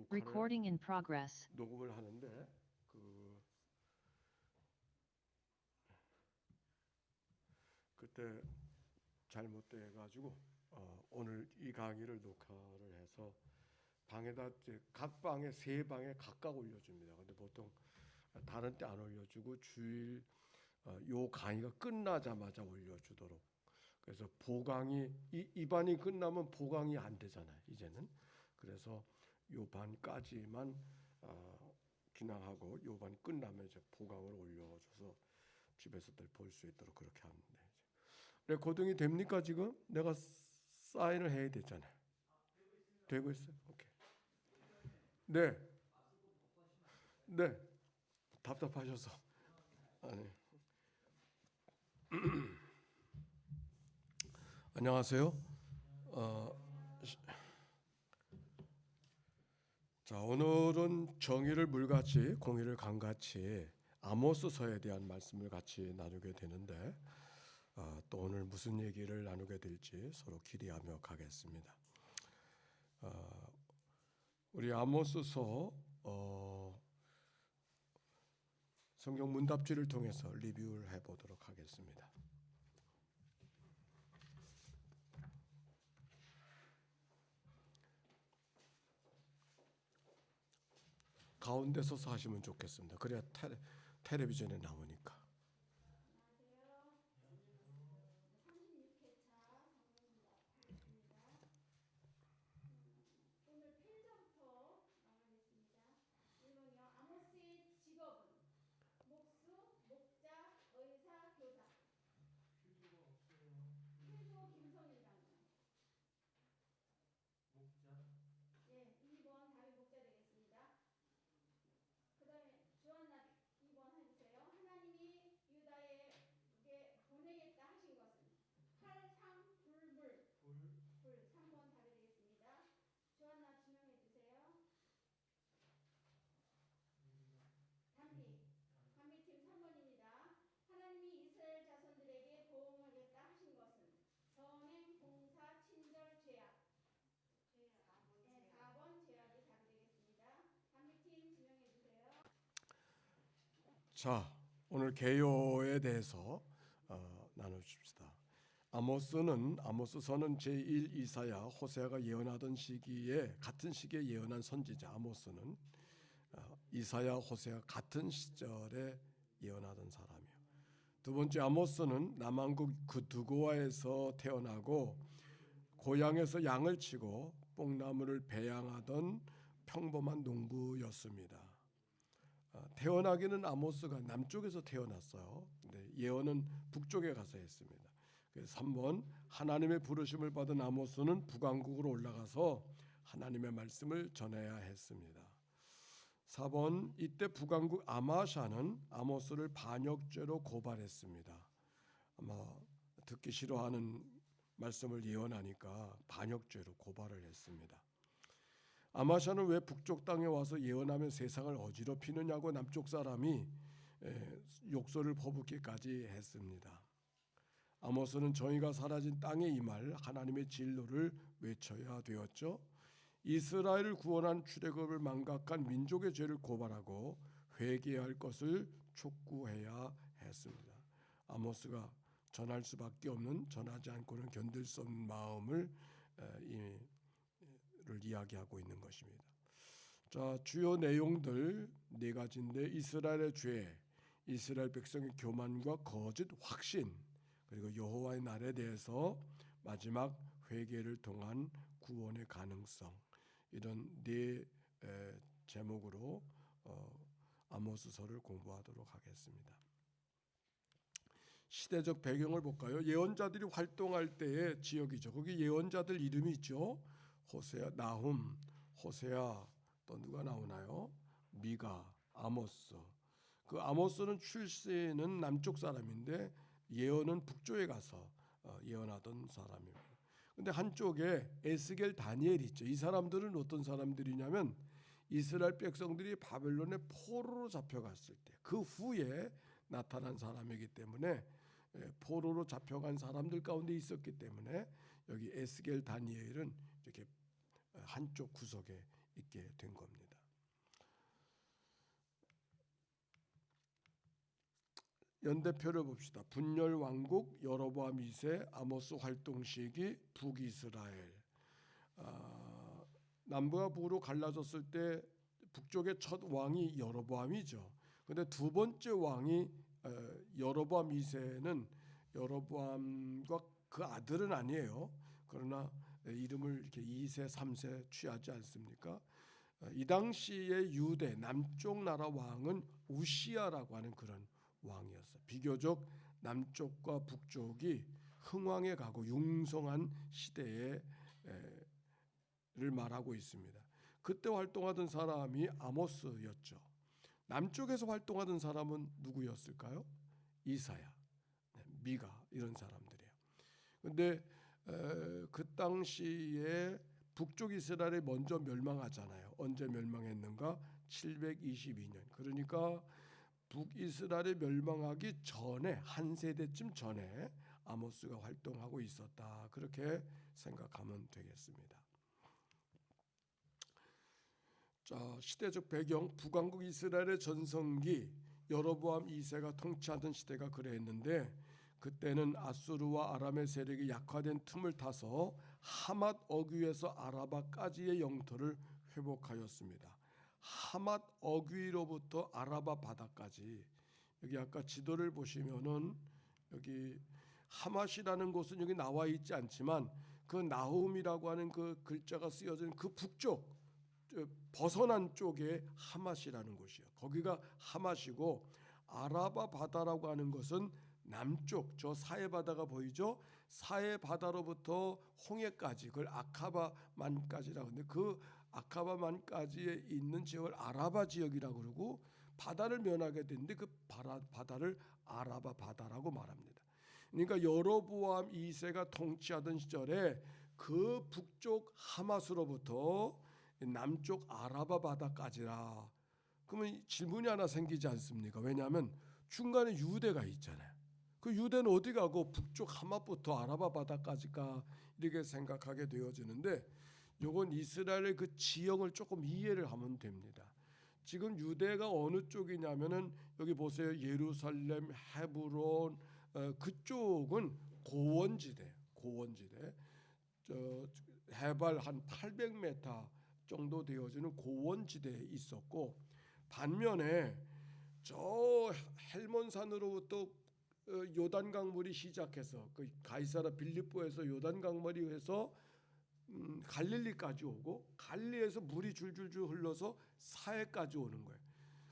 Recording in progress. 녹음을 하는데 그때 잘못돼 가지고 오늘 이 강의를 녹화를 해서 방에다 각 방에 3방에 각각 올려줍니다. 근데 보통 다른 때 안 올려주고 주일 요 강의가 끝나자마자 올려주도록. 그래서 보강이 이 반이 끝나면 보강이 안 되잖아요. 이제는. 그래서 요 반까지만 진행하고 요 반이 끝나면 이제 보강을 올려줘서 집에서들 볼 수 있도록 그렇게 하는데. 레코딩이 됩니까 지금? 내가 사인을 해야 되잖아요. 되고 있어요? 오케이. 네. 네. 답답하셔서. 아니. 안녕하세요. 자, 오늘은 정의를 물같이 공의를 강같이 아모스서에 대한 말씀을 같이 나누게 되는데 또 오늘 무슨 얘기를 나누게 될지 서로 기대하며 가겠습니다. 우리 아모스서 성경 문답지를 통해서 리뷰를 해보도록 하겠습니다. 가운데 서서 하시면 좋겠습니다. 그래야 텔레비전에 나오니까. 자, 오늘 개요에 대해서 나누십시다. 아모스서는 제1 이사야, 호세아가 예언하던 시기에 같은 시기에 예언한 선지자. 아모스는 이사야, 호세아 같은 시절에 예언하던 사람이요. 두 번째, 아모스는 남한국 두고아에서 태어나고 고향에서 양을 치고 뽕나무를 배양하던 평범한 농부였습니다. 태어나기는 아모스가 남쪽에서 태어났어요. 근데 예언은 북쪽에 가서 했습니다. 그래서 3번, 하나님의 부르심을 받은 아모스는 북왕국으로 올라가서 하나님의 말씀을 전해야 했습니다. 4번, 이때 북왕국 아마샤는 아모스를 반역죄로 고발했습니다. 아마 듣기 싫어하는 말씀을 예언하니까 반역죄로 고발을 했습니다. 아마샤는 왜 북쪽 땅에 와서 예언하며 세상을 어지럽히느냐고 남쪽 사람이 욕설을 퍼붓기까지 했습니다. 아모스는 정의가 사라진 땅에 임할 하나님의 진노를 외쳐야 되었죠. 이스라엘을 구원한 출애굽을 망각한 민족의 죄를 고발하고 회개해야 할 것을 촉구해야 했습니다. 아모스가 전할 수밖에 없는, 전하지 않고는 견딜 수 없는 마음을 이야기하고 있는 것입니다. 자, 주요 내용들 4가지인데 이스라엘의 죄, 이스라엘 백성의 교만과 거짓 확신, 그리고 여호와의 날에 대해서 마지막 회개를 통한 구원의 가능성, 이런 4 제목으로 아모스서를 공부하도록 하겠습니다. 시대적 배경을 볼까요? 예언자들이 활동할 때의 지역이죠. 거기 예언자들 이름이 있죠. 호세아, 나훔, 호세아, 또 누가 나오나요? 미가, 아모스. 그 아모스는 출신은 남쪽 사람인데 예언은 북쪽에 가서 예언하던 사람입니다. 근데 한쪽에 에스겔, 다니엘이 있죠. 이 사람들은 어떤 사람들이냐면 이스라엘 백성들이 바벨론의 포로로 잡혀갔을 때 그 후에 나타난 사람이기 때문에 포로로 잡혀간 사람들 가운데 있었기 때문에 여기 에스겔, 다니엘은 이렇게 한쪽 구석에 있게 된 겁니다. 연대표를 봅시다. 분열 왕국, 여로보암 2세, 아모스 활동 시기, 북이스라엘. 남부와 북으로 갈라졌을 때 북쪽의 첫 왕이 여로보암이죠. 근데 두 번째 왕이 여로보암 2세는 여로보암과 그 아들은 아니에요. 그러나 이름을 이렇게 2세, 3세 취하지 않습니까? 이 당시의 유대 남쪽 나라 왕은 우시야라고 하는 그런 왕이었어요. 비교적 남쪽과 북쪽이 흥왕해 가고 융성한 시대를 말하고 있습니다. 그때 활동하던 사람이 아모스였죠. 남쪽에서 활동하던 사람은 누구였을까요? 이사야, 미가 이런 사람들이에요. 그런데 그 당시에 북쪽 이스라엘이 먼저 멸망하잖아요. 언제 멸망했는가? 722년. 그러니까 북이스라엘이 멸망하기 전에 한 세대쯤 전에 아모스가 활동하고 있었다. 그렇게 생각하면 되겠습니다. 자, 시대적 배경 북왕국 이스라엘의 전성기 여로보암 2세가 통치하던 시대가 그랬는데 그때는 아수르와 아람의 세력이 약화된 틈을 타서 하맛 어귀에서 아라바까지의 영토를 회복하였습니다. 하맛 어귀로부터 아라바 바다까지. 여기 아까 지도를 보시면은 여기 하맛이라는 곳은 여기 나와 있지 않지만 그 나훔이라고 하는 그 글자가 쓰여진 그 북쪽 벗어난 쪽에 하맛이라는 곳이에요. 거기가 하맛이고 아라바 바다라고 하는 것은 남쪽 저 사해 바다가 보이죠? 사해 바다로부터 홍해까지 그걸 아카바만까지라고 하는데 그 아카바만까지에 있는 지역을 아라바 지역이라고 그러고 바다를 면하게 되는데 그 바다를 아라바 바다라고 말합니다. 그러니까 여로보암 2세가 통치하던 시절에 그 북쪽 하맛으로부터 남쪽 아라바 바다까지라. 그러면 질문이 하나 생기지 않습니까? 왜냐하면 중간에 유대가 있잖아요. 그 유대는 어디 가고 북쪽 하맛부터 아라바 바다까지가 이렇게 생각하게 되어지는데 요건 이스라엘의 그 지형을 조금 이해를 하면 됩니다. 지금 유대가 어느 쪽이냐면은 여기 보세요. 예루살렘, 헤브론 그쪽은 고원지대. 저 해발 한 800m 정도 되어지는 고원지대에 있었고 반면에 저 헬몬산으로부터 요단강 물이 시작해서 그 가이사라 빌립보에서 요단강 물이 해서 갈릴리까지 오고 갈릴리에서 물이 줄줄줄 흘러서 사해까지 오는 거예요.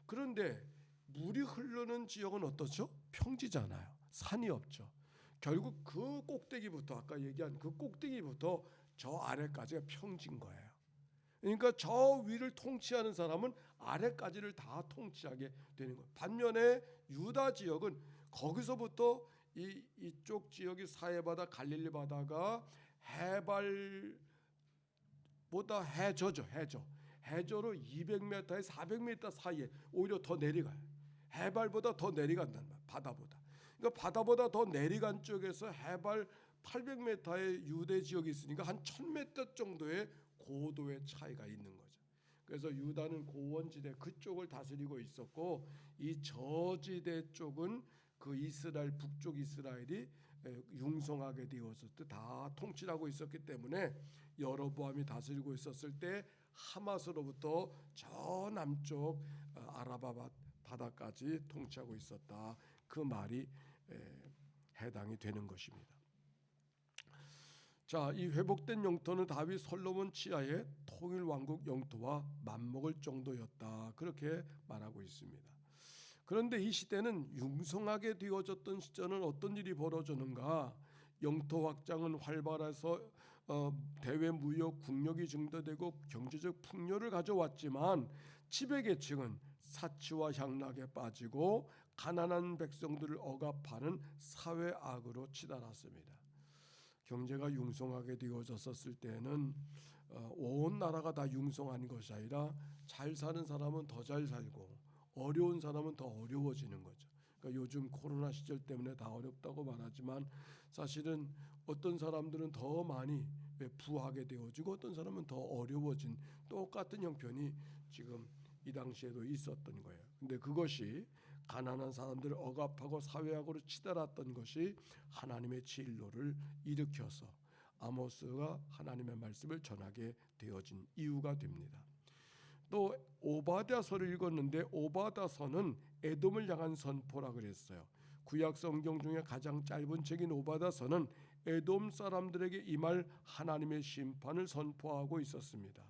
그런데 물이 흐르는 지역은 어떻죠? 평지잖아요. 산이 없죠. 결국 그 꼭대기부터 아까 얘기한 그 꼭대기부터 저 아래까지가 평지인 거예요. 그러니까 저 위를 통치하는 사람은 아래까지를 다 통치하게 되는 거예요. 반면에 유다 지역은 거기서부터 이쪽 지역이 사해바다, 갈릴리 바다가 해발보다 해저로 200m에서 400m 사이에 오히려 더 내려가요. 해발보다 더 내려간단 말이에요. 바다보다. 그러니까 바다보다 더 내려간 쪽에서 해발 800m의 유대 지역이 있으니까 한 1000m 정도의 고도의 차이가 있는 거죠. 그래서 유다는 고원지대 그쪽을 다스리고 있었고 이 저지대 쪽은 그 이스라엘 북쪽 이스라엘이 융성하게 되었을 때 다 통치하고 있었기 때문에 여로보암이 다스리고 있었을 때 하맛으로부터 저 남쪽 아라바 바다까지 통치하고 있었다. 그 말이 해당이 되는 것입니다. 자, 이 회복된 영토는 다윗 솔로몬 치하의 통일 왕국 영토와 맞먹을 정도였다. 그렇게 말하고 있습니다. 그런데 이 시대는 융성하게 되어졌던 시절은 어떤 일이 벌어졌는가? 영토 확장은 활발해서 대외 무역 국력이 증대되고 경제적 풍요를 가져왔지만 지배계층은 사치와 향락에 빠지고 가난한 백성들을 억압하는 사회 악으로 치달았습니다. 경제가 융성하게 되어졌었을 때는 온 나라가 다 융성한 것이 아니라 잘 사는 사람은 더 잘 살고 어려운 사람은 더 어려워지는 거죠. 그러니까 요즘 코로나 시절 때문에 다 어렵다고 말하지만 사실은 어떤 사람들은 더 많이 부하게 되어지고 어떤 사람은 더 어려워진 똑같은 형편이 지금 이 당시에도 있었던 거예요. 근데 그것이 가난한 사람들을 억압하고 사회학으로 치달았던 것이 하나님의 진로를 일으켜서 아모스가 하나님의 말씀을 전하게 되어진 이유가 됩니다. 또 오바댜서를 읽었는데 오바댜서는 에돔을 향한 선포라 그랬어요. 구약 성경 중에 가장 짧은 책인 오바댜서는 에돔 사람들에게 임할 하나님의 심판을 선포하고 있었습니다.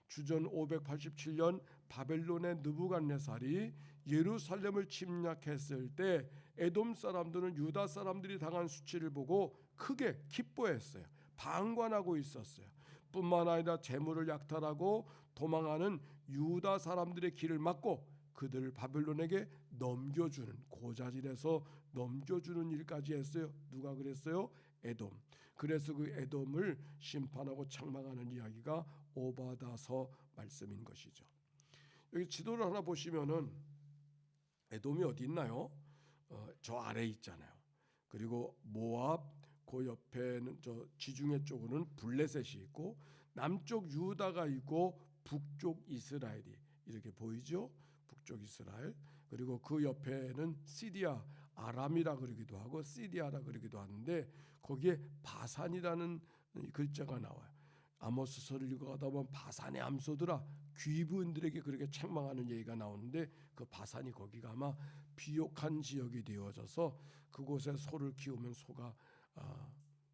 주전 587년 바벨론의 느부갓네살이 예루살렘을 침략했을 때 에돔 사람들은 유다 사람들이 당한 수치를 보고 크게 기뻐했어요. 방관하고 있었어요. 뿐만 아니라 재물을 약탈하고 도망하는 유다 사람들의 길을 막고 그들을 바벨론에게 넘겨주는, 고자질에서 넘겨주는 일까지 했어요. 누가 그랬어요? 에돔. 그래서 그 에돔을 심판하고 책망하는 이야기가 오바댜서 말씀인 것이죠. 여기 지도를 하나 보시면은 에돔이 어디 있나요? 저 아래 있잖아요. 그리고 모압, 그 옆에는 저 지중해 쪽으로는 블레셋이 있고 남쪽 유다가 있고 북쪽 이스라엘이 이렇게 보이죠? 북쪽 이스라엘. 그리고 그 옆에는 시리아, 아람이라 그러기도 하고 시리아라 그러기도 하는데 거기에 바산이라는 글자가 나와요. 아모스서를 읽어가다 보면 바산의 암소들아 귀부인들에게 그렇게 책망하는 얘기가 나오는데 그 바산이 거기가 아마 비옥한 지역이 되어져서 그곳에 소를 키우면 소가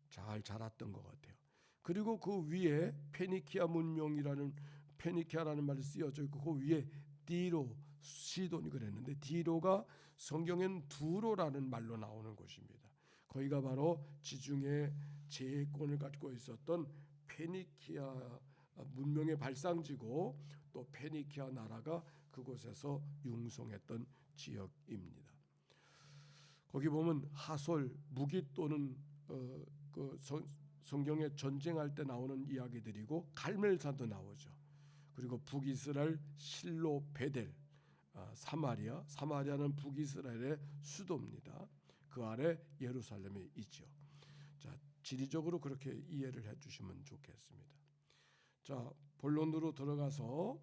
잘 자랐던 것 같아요. 그리고 그 위에 페니키아 문명이라는 페니키아라는 말이 쓰여져 있고 그 위에 디로 시돈이 그랬는데 디로가 성경에는 두로라는 말로 나오는 곳입니다. 거기가 바로 지중해 제해권을 가지고 있었던 페니키아 문명의 발상지고 또 페니키아 나라가 그곳에서 융성했던 지역입니다. 거기 보면 하솔 무기 또는 그 성경에 전쟁할 때 나오는 이야기들이고 갈멜산도 나오죠. 그리고 북이스라엘 실로 베델, 사마리아는 북이스라엘의 수도입니다. 그 아래 예루살렘이 있죠. 자, 지리적으로 그렇게 이해를 해주시면 좋겠습니다. 자, 본론으로 들어가서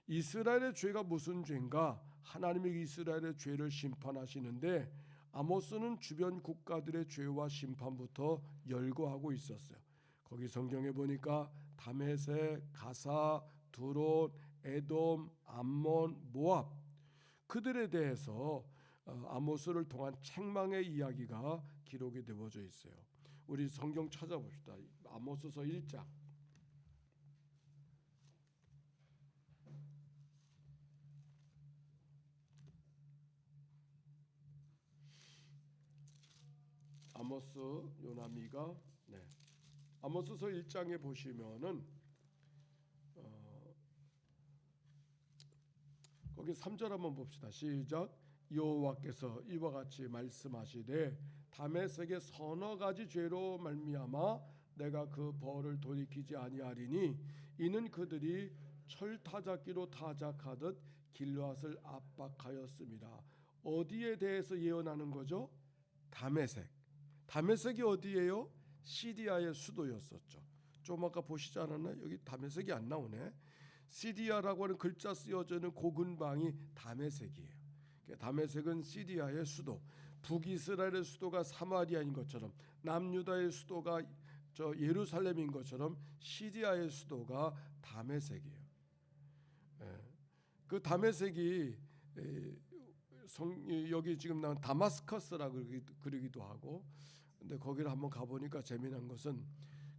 이스라엘의 죄가 무슨 죄인가? 하나님이 이스라엘의 죄를 심판하시는데 아모스는 주변 국가들의 죄와 심판부터 열거하고 있었어요. 거기 성경에 보니까 다메섹, 가사, 두롯, 에돔, 암몬, 모압 그들에 대해서 아모스를 통한 책망의 이야기가 기록이 되어져 있어요. 우리 성경 찾아봅시다. 아모스서 1장. 아모스 요나미가 아모스서 1장에 보시면은 거기 3절 한번 봅시다. 시작. 여호와께서 이와 같이 말씀하시되 다메섹의 서너 가지 죄로 말미암아 내가 그 벌을 돌이키지 아니하리니 이는 그들이 철 타작기로 타작하듯 길르앗을 압박하였습니다. 어디에 대해서 예언하는 거죠? 다메섹이 어디예요? 시리아의 수도였었죠. 좀 아까 보시지 않았나요? 여기 다메섹이 안 나오네. 시리아라고 하는 글자 쓰여져 있는 그 근방이 다메섹이에요. 다메섹은 시리아의 수도, 북이스라엘의 수도가 사마리아인 것처럼 남유다의 수도가 저 예루살렘인 것처럼 시리아의 수도가 다메섹이에요. 그 다메섹이 여기 지금 나온 다마스커스라고 그러기도 하고, 근데 거기를 한번 가보니까 재미난 것은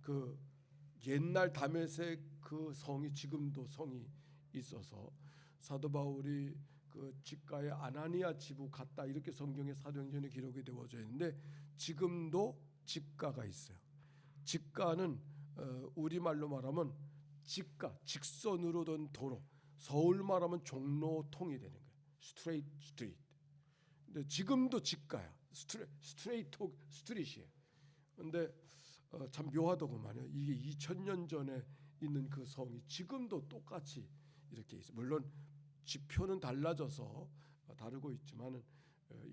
그 옛날 다메섹 그 성이 지금도 성이 있어서 사도 바울이 그 직가의 아나니아 지부 갔다 이렇게 성경의 사도행전에 기록이 되어져 있는데 지금도 직가가 있어요. 직가는 우리말로 말하면 직가, 직선으로 된 도로, 서울 말하면 종로통이 되는 거예요. 스트리트. 근데 지금도 직가야. 스트리트이에요. 근데 참 묘하더구만요. 이게 2000년 전에 있는 그 성이 지금도 똑같이 이렇게 있어요. 물론 지표는 달라져서 다르고 있지만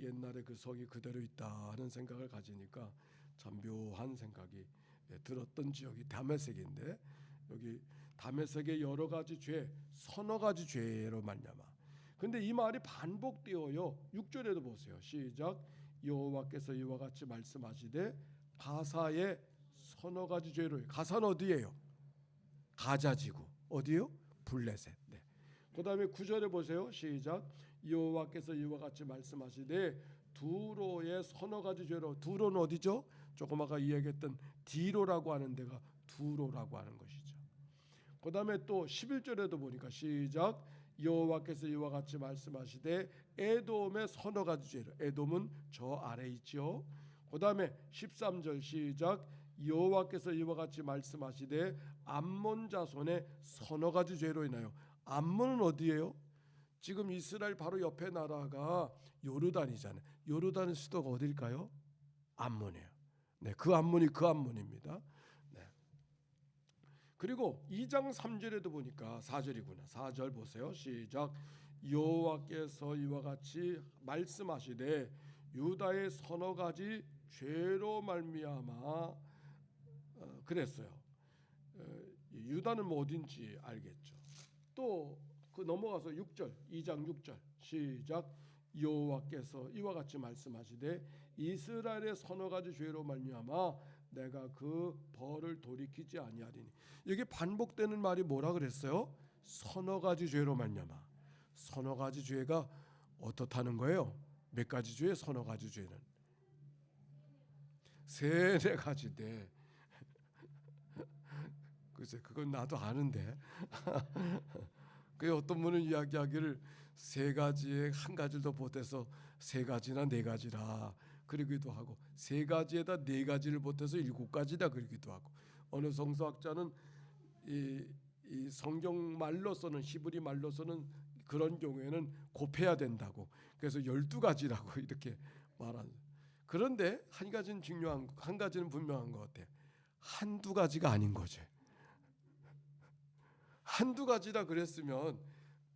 옛날에 그 성이 그대로 있다는 생각을 가지니까 참 묘한 생각이 들었던 지역이 다메섹인데 여기 다메섹의 여러 가지 죄, 서너 가지 죄로 말미암아. 근데 이 말이 반복되어요. 6절에도 보세요. 시작. 여호와께서 이와 같이 말씀하시되 가사의 서너 가지 죄로. 가사는 어디예요? 가자지구. 어디요? 블레셋. 네. 그다음에 9절에 보세요. 시작. 여호와께서 이와 같이 말씀하시되 두로의 서너 가지 죄로. 두로는 어디죠? 조금 아까 이야기했던 디로라고 하는 데가 두로라고 하는 것이죠. 그다음에 또 11절에도 보니까 시작. 여호와께서 이와 같이 말씀하시되 에돔의 서너 가지 죄로. 에돔은 저 아래 있죠. 그다음에 13절 시작. 여호와께서 이와 같이 말씀하시되 암몬 자손의 서너 가지 죄로 인하여. 암몬은 어디예요? 지금 이스라엘 바로 옆에 나라가 요르단이잖아요. 요르단의 수도가 어딜까요? 암몬이에요. 네, 그 암몬이 그 암몬입니다. 네. 그리고 2장 3절에도 보니까 4절이구나. 4절 보세요. 시작. 여호와께서 이와 같이 말씀하시되 유다의 서너 가지 죄로 말미암아. 그랬어요. 유다는 뭐 어딘지 알겠죠. 또 그 넘어가서 6절, 2장 6절 시작. 여호와께서 이와 같이 말씀하시되 이스라엘의 서너 가지 죄로 말미암아 내가 그 벌을 돌이키지 아니하리니. 여기 반복되는 말이 뭐라 그랬어요? 서너 가지 죄로 말미암아. 서너 가지 죄가 어떻다는 거예요? 몇 가지 죄? 서너 가지 죄는 세네 가지인데 글쎄 그건 나도 아는데 그 어떤 분은 이야기하기를 세 가지에 한 가지를 더 보태서 세 가지나 네 가지라 그러기도 하고 세 가지에다 네 가지를 보태서 일곱 가지다 그러기도 하고 어느 성서학자는 이 성경 말로서는 히브리 말로서는 그런 경우에는 곱해야 된다고 그래서 12가지라고 이렇게 말하는. 그런데 한 가지는 중요한 한 가지는 분명한 것 같아. 한두 가지가 아닌 거지. 한두 가지라 그랬으면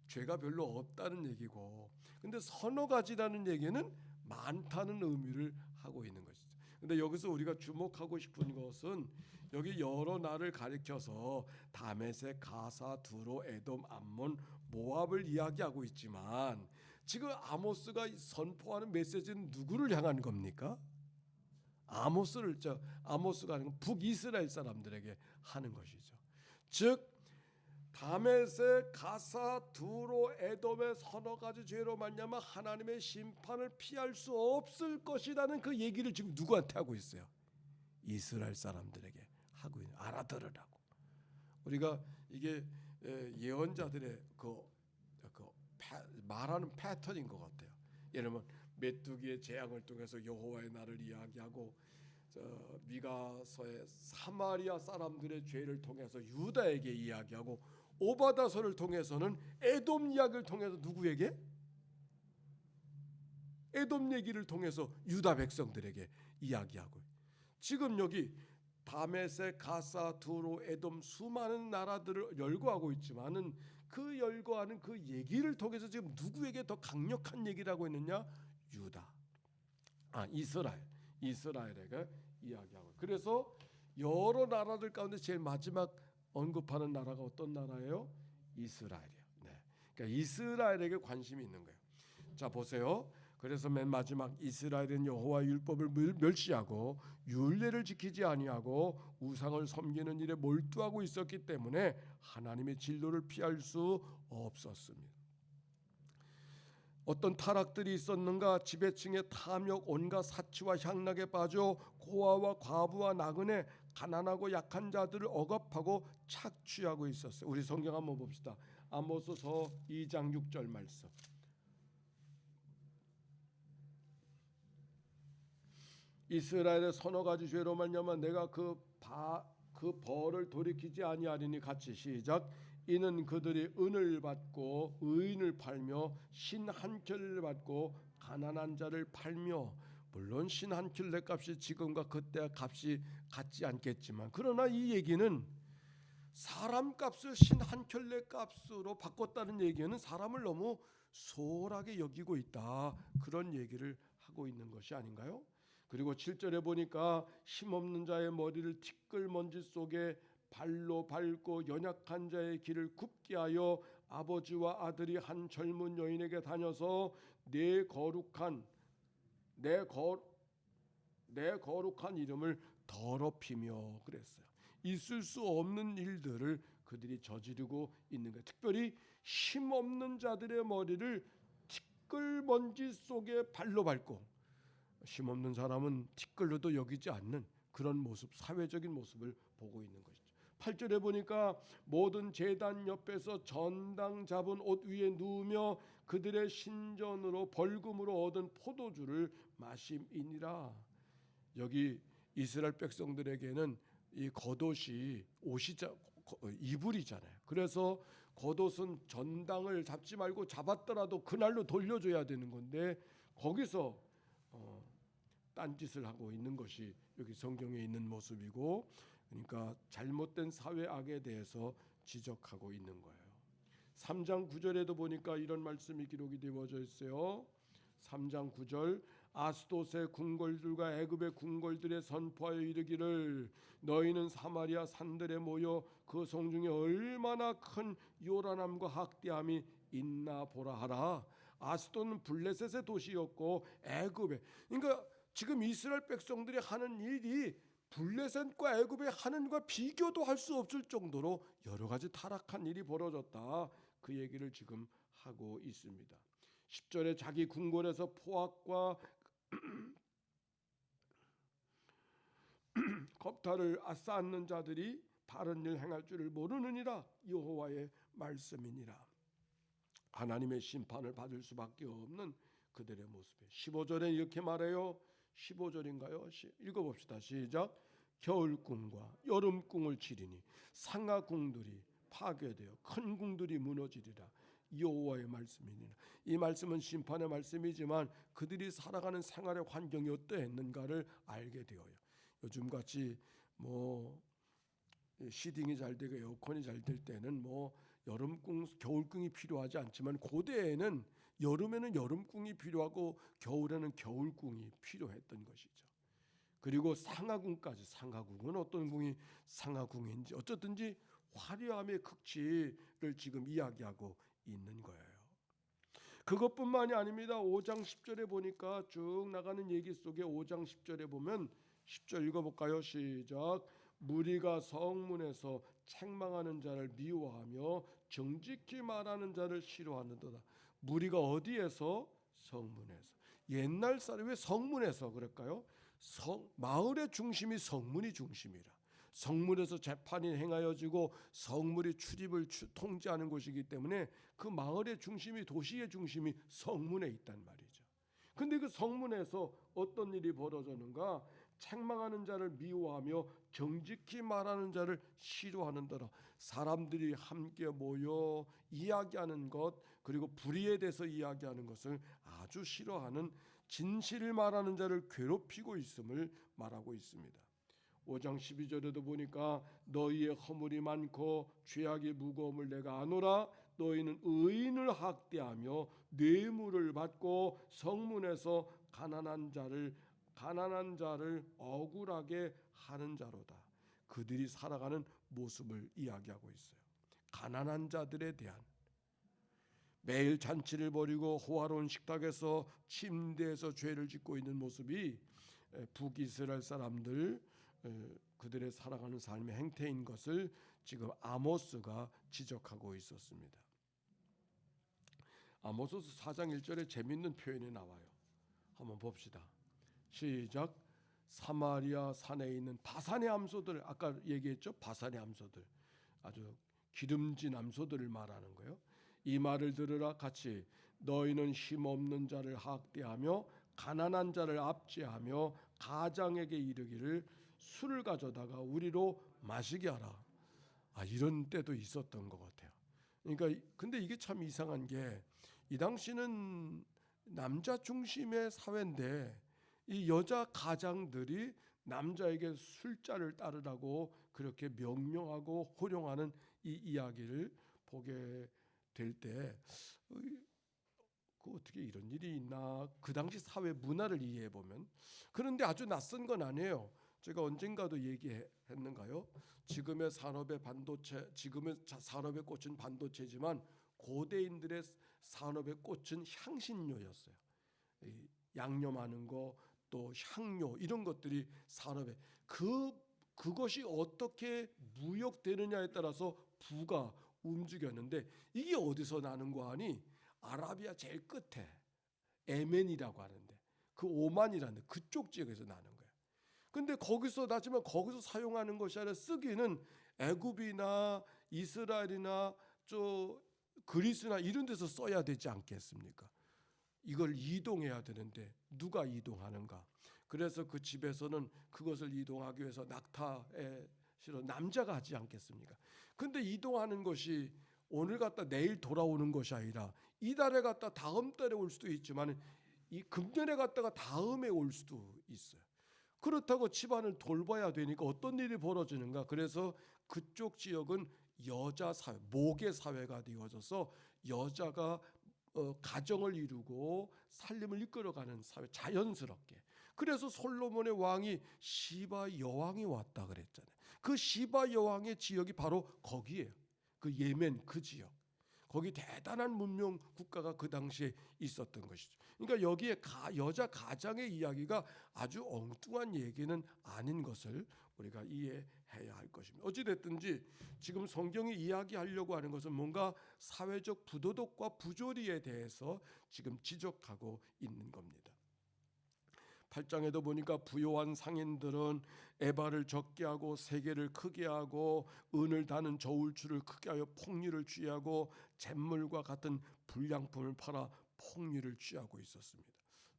죄가 별로 없다는 얘기고 근데 서너 가지라는 얘기는 많다는 의미를 하고 있는 것이죠. 근데 여기서 우리가 주목하고 싶은 것은 여기 여러 나라를 가리켜서 다메섹, 가사, 두로, 에돔, 암몬, 모압을 이야기하고 있지만 지금 아모스가 선포하는 메시지는 누구를 향한 겁니까? 아모스가 아니고 북이스라엘 사람들에게 하는 것이죠. 즉 다메섹, 가사, 두로, 에돔의 서너 가지 죄로 말미암아 하나님의 심판을 피할 수 없을 것이라는 그 얘기를 지금 누구한테 하고 있어요? 이스라엘 사람들에게 하고 있는. 알아들으라고. 우리가 이게 예언자들의 말하는 패턴인 것 같아요. 예를 들면 메뚜기의 재앙을 통해서 여호와의 날을 이야기하고 미가서의 사마리아 사람들의 죄를 통해서 유다에게 이야기하고 오바다서를 통해서는 에돔 이야기를 통해서 누구에게? 에돔 얘기를 통해서 유다 백성들에게 이야기하고 지금 여기 다메섹, 가사, 두로, 에돔 수많은 나라들을 열거하고 있지만은 그 열거하는 그 얘기를 통해서 지금 누구에게 더 강력한 얘기를 하고 있느냐? 유다, 이스라엘에게 이야기하고. 그래서 여러 나라들 가운데 제일 마지막 언급하는 나라가 어떤 나라예요? 이스라엘이에요. 네. 그러니까 이스라엘에게 관심이 있는 거예요. 자 보세요. 그래서 맨 마지막 이스라엘은 여호와의 율법을 멸시하고 율례를 지키지 아니하고 우상을 섬기는 일에 몰두하고 있었기 때문에 하나님의 진노를 피할 수 없었습니다. 어떤 타락들이 있었는가? 지배층의 탐욕, 온갖 사치와 향락에 빠져 고아와 과부와 나그네, 가난하고 약한 자들을 억압하고 착취하고 있었어요. 우리 성경 한번 봅시다. 아모스서 2장 6절 말씀. 이스라엘의 서너 가지 죄로 말미암아 내가 그 벌을 돌이키지 아니하리니 같이 시작. 이는 그들이 은을 받고 의인을 팔며 신 한 켤레를 받고 가난한 자를 팔며. 물론 신 한 켤레 값이 지금과 그때 값이 같지 않겠지만 그러나 이 얘기는 사람 값을 신 한 켤레 값으로 바꿨다는 얘기는 사람을 너무 소홀하게 여기고 있다 그런 얘기를 하고 있는 것이 아닌가요? 그리고 7절에 보니까 힘없는 자의 머리를 티끌먼지 속에 발로 밟고 연약한 자의 길을 굽게 하여 아버지와 아들이 한 젊은 여인에게 다녀서 내 거룩한 이름을 더럽히며 그랬어요. 있을 수 없는 일들을 그들이 저지르고 있는 거예요. 특별히 힘없는 자들의 머리를 티끌먼지 속에 발로 밟고, 힘없는 사람은 티끌로도 여기지 않는 그런 모습, 사회적인 모습을 보고 있는 것이죠. 8절에 보니까 모든 제단 옆에서 전당 잡은 옷 위에 누우며 그들의 신전으로 벌금으로 얻은 포도주를 마심이니라. 여기 이스라엘 백성들에게는 이 겉옷이 이불이잖아요. 그래서 겉옷은 전당을 잡지 말고 잡았더라도 그날로 돌려줘야 되는 건데 거기서 딴짓을 하고 있는 것이 여기 성경에 있는 모습이고, 그러니까 잘못된 사회 악에 대해서 지적하고 있는 거예요. 3장 9절에도 보니까 이런 말씀이 기록이 되어져 있어요. 3장 9절 아스돗의 궁궐들과 애굽의 궁궐들에 선포하여 이르기를 너희는 사마리아 산들에 모여 그 성 중에 얼마나 큰 요란함과 학대함이 있나 보라 하라. 아스돗은 블레셋의 도시였고 애굽에, 그러니까 지금 이스라엘 백성들이 하는 일이 블레셋과 애굽의 하는 과 비교도 할 수 없을 정도로 여러 가지 타락한 일이 벌어졌다. 그 얘기를 지금 하고 있습니다. 10절에 자기 궁궐에서 포악과 겁탈을 쌓는 자들이 바른 일 행할 줄을 모르느니라. 여호와의 말씀이니라. 하나님의 심판을 받을 수밖에 없는 그들의 모습이에요. 15절에 이렇게 말해요. 15절인가요? 읽어봅시다. 시작. 겨울궁과 여름궁을 치리니 상하궁들이 파괴되어 큰 궁들이 무너지리라. 여호와의 말씀이니라. 이 말씀은 심판의 말씀이지만 그들이 살아가는 생활의 환경이 어떠했는가를 알게 되어요. 요즘같이 시딩이 잘 되고 에어컨이 잘 될 때는 여름궁, 겨울궁이 필요하지 않지만 고대에는 여름에는 여름궁이 필요하고 겨울에는 겨울궁이 필요했던 것이죠. 그리고 상하궁까지, 상하궁은 어떤 궁이 상하궁인지 어쨌든지 화려함의 극치를 지금 이야기하고 있는 거예요. 그것뿐만이 아닙니다. 5장 10절에 보니까 쭉 나가는 얘기 속에 5장 10절에 보면 10절 읽어볼까요? 시작. 무리가 성문에서 책망하는 자를 미워하며 정직히 말하는 자를 싫어하는도다. 무리가 어디에서? 성문에서. 옛날 사람이 왜 성문에서 그럴까요? 마을의 중심이 성문이 중심이라. 성문에서 재판이 행하여지고 성문이 출입을 통제하는 곳이기 때문에 그 마을의 중심이, 도시의 중심이 성문에 있단 말이죠. 근데 그 성문에서 어떤 일이 벌어졌는가? 책망하는 자를 미워하며 정직히 말하는 자를 싫어하는더라. 사람들이 함께 모여 이야기하는 것, 그리고 불의에 대해서 이야기하는 것을 아주 싫어하는, 진실을 말하는 자를 괴롭히고 있음을 말하고 있습니다. 5장 12절에도 보니까 너희의 허물이 많고 죄악의 무거움을 내가 아노라. 너희는 의인을 학대하며 뇌물을 받고 성문에서 가난한 자를 억울하게 하는 자로다. 그들이 살아가는 모습을 이야기하고 있어요. 가난한 자들에 대한, 매일 잔치를 벌이고 호화로운 식탁에서 침대에서 죄를 짓고 있는 모습이 북이스라엘 사람들, 그들의 살아가는 삶의 행태인 것을 지금 아모스가 지적하고 있었습니다. 아모스서 4장 1절에 재밌는 표현이 나와요. 한번 봅시다. 시작. 사마리아 산에 있는 바산의 암소들, 아까 얘기했죠? 바산의 암소들, 아주 기름진 암소들을 말하는 거예요. 이 말을 들으라. 같이 너희는 힘없는 자를 학대하며 가난한 자를 압제하며 가장에게 이르기를 술을 가져다가 우리로 마시게 하라. 이런 때도 있었던 것 같아요. 그러니까 근데 이게 참 이상한 게, 이 당시는 남자 중심의 사회인데 이 여자 가장들이 남자에게 술자를 따르라고 그렇게 명령하고 호령하는 이 이야기를 보게 될 때 그 어떻게 이런 일이 있나 그 당시 사회 문화를 이해해 보면. 그런데 아주 낯선 건 아니에요. 제가 언젠가도 얘기했는가요? 지금의 산업의 반도체, 지금의 산업의 꽃은 반도체지만 고대인들의 산업의 꽃은 향신료였어요. 양념하는 거, 또 향료 이런 것들이 산업에 그것이 어떻게 무역되느냐에 따라서 부가 움직였는데, 이게 어디서 나는 거 아니? 아라비아 제일 끝에 에멘이라고 하는데, 그 오만이라는 그쪽 지역에서 나는 거예요. 근데 거기서 나지만 거기서 사용하는 것이 아니라 쓰기는 애굽이나 이스라엘이나 저 그리스나 이런 데서 써야 되지 않겠습니까? 이걸 이동해야 되는데 누가 이동하는가? 그래서 그 집에서는 그것을 이동하기 위해서 낙타에 실어 남자가 하지 않겠습니까? 근데 이동하는 것이 오늘 갔다 내일 돌아오는 것이 아니라 이달에 갔다 다음 달에 올 수도 있지만 이 금년에 갔다가 다음에 올 수도 있어요. 그렇다고 집안을 돌봐야 되니까 어떤 일이 벌어지는가? 그래서 그쪽 지역은 여자 사회, 모계 사회가 되어져서 여자가 가정을 이루고 살림을 이끌어가는 사회, 자연스럽게. 그래서 솔로몬의 왕이 시바 여왕이 왔다 그랬잖아요. 그 시바 여왕의 지역이 바로 거기에요. 그 예멘 그 지역. 거기 대단한 문명 국가가 그 당시에 있었던 것이죠. 그러니까 여기에 여자 가장의 이야기가 아주 엉뚱한 얘기는 아닌 것을 우리가 이해해야 할 것입니다. 어찌됐든지 지금 성경이 이야기하려고 하는 것은 뭔가 사회적 부도덕과 부조리에 대해서 지금 지적하고 있는 겁니다. 8장에도 보니까 부요한 상인들은 에바를 적게 하고 세계를 크게 하고 은을 다는 저울추를 크게 하여 폭리를 취하고 잿물과 같은 불량품을 팔아 폭리를 취하고 있었습니다.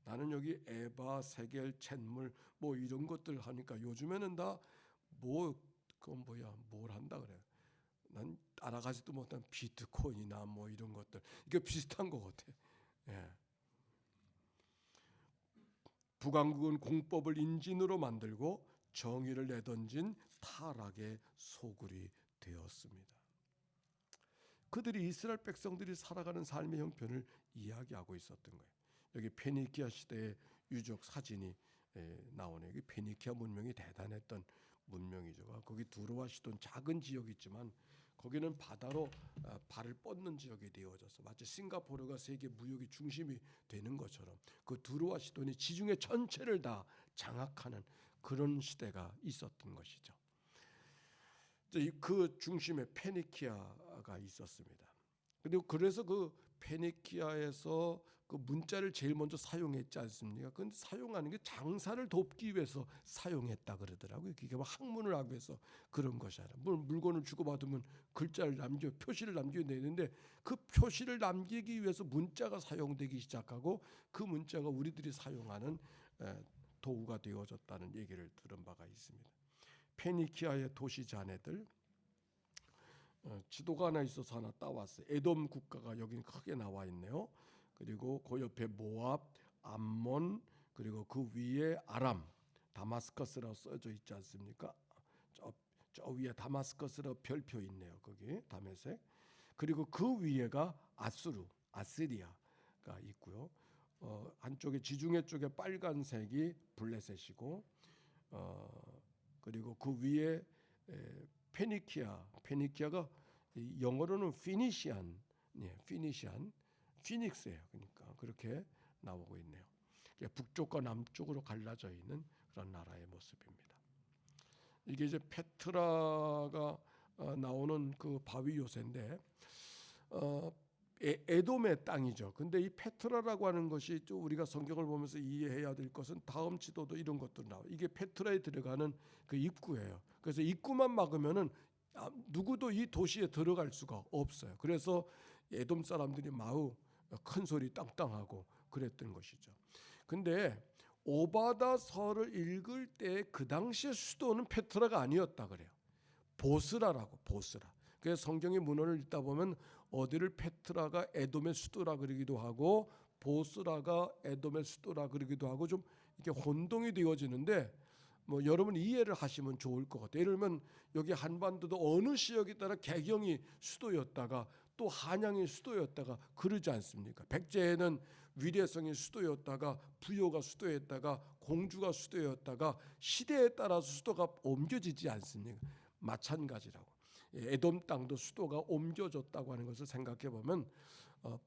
나는 여기 에바, 세겔, 잿물 뭐 이런 것들 하니까 요즘에는 다 뭐 그건 뭐야 뭘 한다 그래. 난 따라가지도 못한 비트코인이나 뭐 이런 것들 이게 비슷한 것 같아. 예. 북왕국은 공법을 인진으로 만들고 정의를 내던진 타락의 소굴이 되었습니다. 그들이 이스라엘 백성들이 살아가는 삶의 형편을 이야기하고 있었던 거예요. 여기 페니키아 시대의 유적 사진이 나오네요. 여기 페니키아 문명이 대단했던 문명이죠. 거기 두로와 시돈 작은 지역이 있지만 거기는 바다로 발을 뻗는 지역이 되어져서 마치 싱가포르가 세계 무역의 중심이 되는 것처럼 그 두로와 시돈이 지중해 전체를 다 장악하는 그런 시대가 있었던 것이죠. 그 중심에 페니키아가 있었습니다. 그래서 그 페니키아에서 그 문자를 제일 먼저 사용했지 않습니까? 그런데 사용하는 게 장사를 돕기 위해서 사용했다 그러더라고요. 그게 뭐 학문을 하기 위해서 그런 것이 아니라 물건을 주고받으면 글자를 표시를 남기게 되는데 그 표시를 남기기 위해서 문자가 사용되기 시작하고 그 문자가 우리들이 사용하는 도구가 되어졌다는 얘기를 들은 바가 있습니다. 페니키아의 도시 자네들 지도가 하나 있어서 하나 따왔어요. 에돔 국가가 여기 크게 나와 있네요. 그리고 그 옆에 모압, 암몬, 그리고 그 위에 아람, 다마스커스라고 써져 있지 않습니까? 저 위에 다마스커스라고 별표 있네요. 거기 다메섹. 그리고 그 위에가 아스리아가 있고요. 한쪽에 지중해 쪽에 빨간색이 블레셋이고, 그리고 그 위에 페니키아가 영어로는 피닉스예요. 그러니까 그렇게 나오고 있네요. 북쪽과 남쪽으로 갈라져 있는 그런 나라의 모습입니다. 이게 이제 페트라가 나오는 그 바위 요새인데 에돔의 땅이죠. 근데 이 페트라라고 하는 것이 좀 우리가 성경을 보면서 이해해야 될 것은 다음 지도도 이런 것도 나와요. 이게 페트라에 들어가는 그 입구예요. 그래서 입구만 막으면은 누구도 이 도시에 들어갈 수가 없어요. 그래서 에돔 사람들이 마우 큰 소리 땅땅하고 그랬던 것이죠. 근데 오바다서를 읽을 때 그 당시의 수도는 페트라가 아니었다 그래요. 보스라라고 보스라. 그래서 성경의 문헌을 읽다 보면 어디를 페트라가 에돔의 수도라 그러기도 하고 보스라가 에돔의 수도라 그러기도 하고 좀 이렇게 혼동이 되어지는데 뭐 여러분 이해를 하시면 좋을 것 같아요. 예를 들면 여기 한반도도 어느 지역에 따라 개경이 수도였다가 또 한양이 수도였다가 그러지 않습니까? 백제에는 위례성이 수도였다가 부여가 수도였다가 공주가 수도였다가 시대에 따라서 수도가 옮겨지지 않습니까? 마찬가지라고. 에돔 땅도 수도가 옮겨졌다고 하는 것을 생각해 보면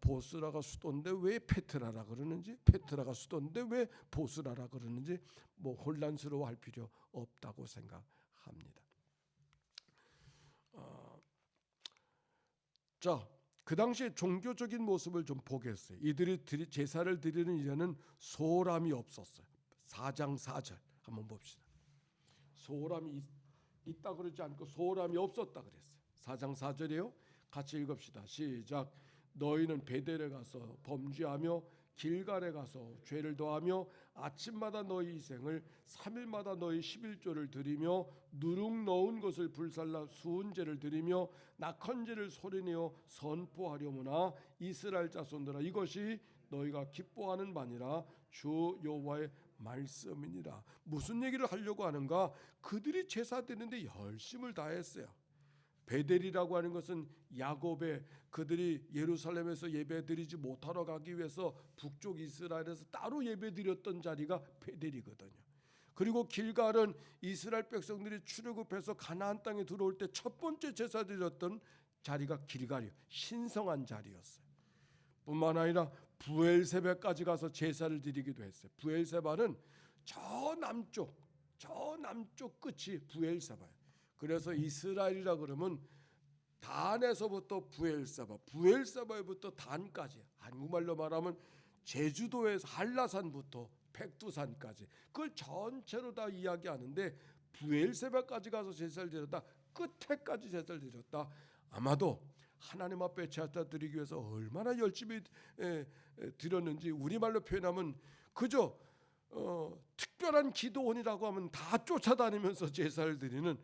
보스라가 수도인데 왜 페트라라 그러는지, 페트라가 수도인데 왜 보스라라 그러는지 뭐 혼란스러워할 필요 없다고 생각합니다. 자, 그 당시에 종교적인 모습을 좀 보겠어요. 이들이 제사를 드리는 일에는 소홀함이 없었어요. 4장 4절 한번 봅시다. 소홀함이 있다 그러지 않고 소홀함이 없었다 그랬어요. 4장 4절이요. 같이 읽읍시다. 시작. 너희는 베델에 가서 범죄하며 길갈에 가서 죄를 더하며 아침마다 너희 희생을 3일마다 너희 11조를 드리며 누룩 넣은 것을 불살라 수은제를 드리며 낙헌제를 소리내어 선포하려무나 이스라엘 자손들아 이것이 너희가 기뻐하는 바니라 주 여호와의 말씀이니라. 무슨 얘기를 하려고 하는가? 그들이 제사 드리는데 열심을 다했어요. 베델이라고 하는 것은 야곱의 그들이 예루살렘에서 예배드리지 못하러 가기 위해서 북쪽 이스라엘에서 따로 예배드렸던 자리가 베델이거든요. 그리고 길갈은 이스라엘 백성들이 출애굽해서 가나안 땅에 들어올 때 첫 번째 제사 드렸던 자리가 길갈이요. 신성한 자리였어요. 뿐만 아니라 부엘세바까지 가서 제사를 드리기도 했어요. 부엘세바는 저 남쪽 끝이 부엘세바예요. 그래서 이스라엘이라 그러면 단에서부터 부엘세바부터 단까지, 한국말로 말하면 제주도에서 한라산부터 백두산까지 그걸 전체로 다 이야기하는데 부엘세바까지 가서 제사를 드렸다, 끝에까지 제사를 드렸다. 아마도 하나님 앞에 제사 드리기 위해서 얼마나 열심히 드렸는지 우리말로 표현하면 그저 특별한 기도원이라고 하면 다 쫓아다니면서 제사를 드리는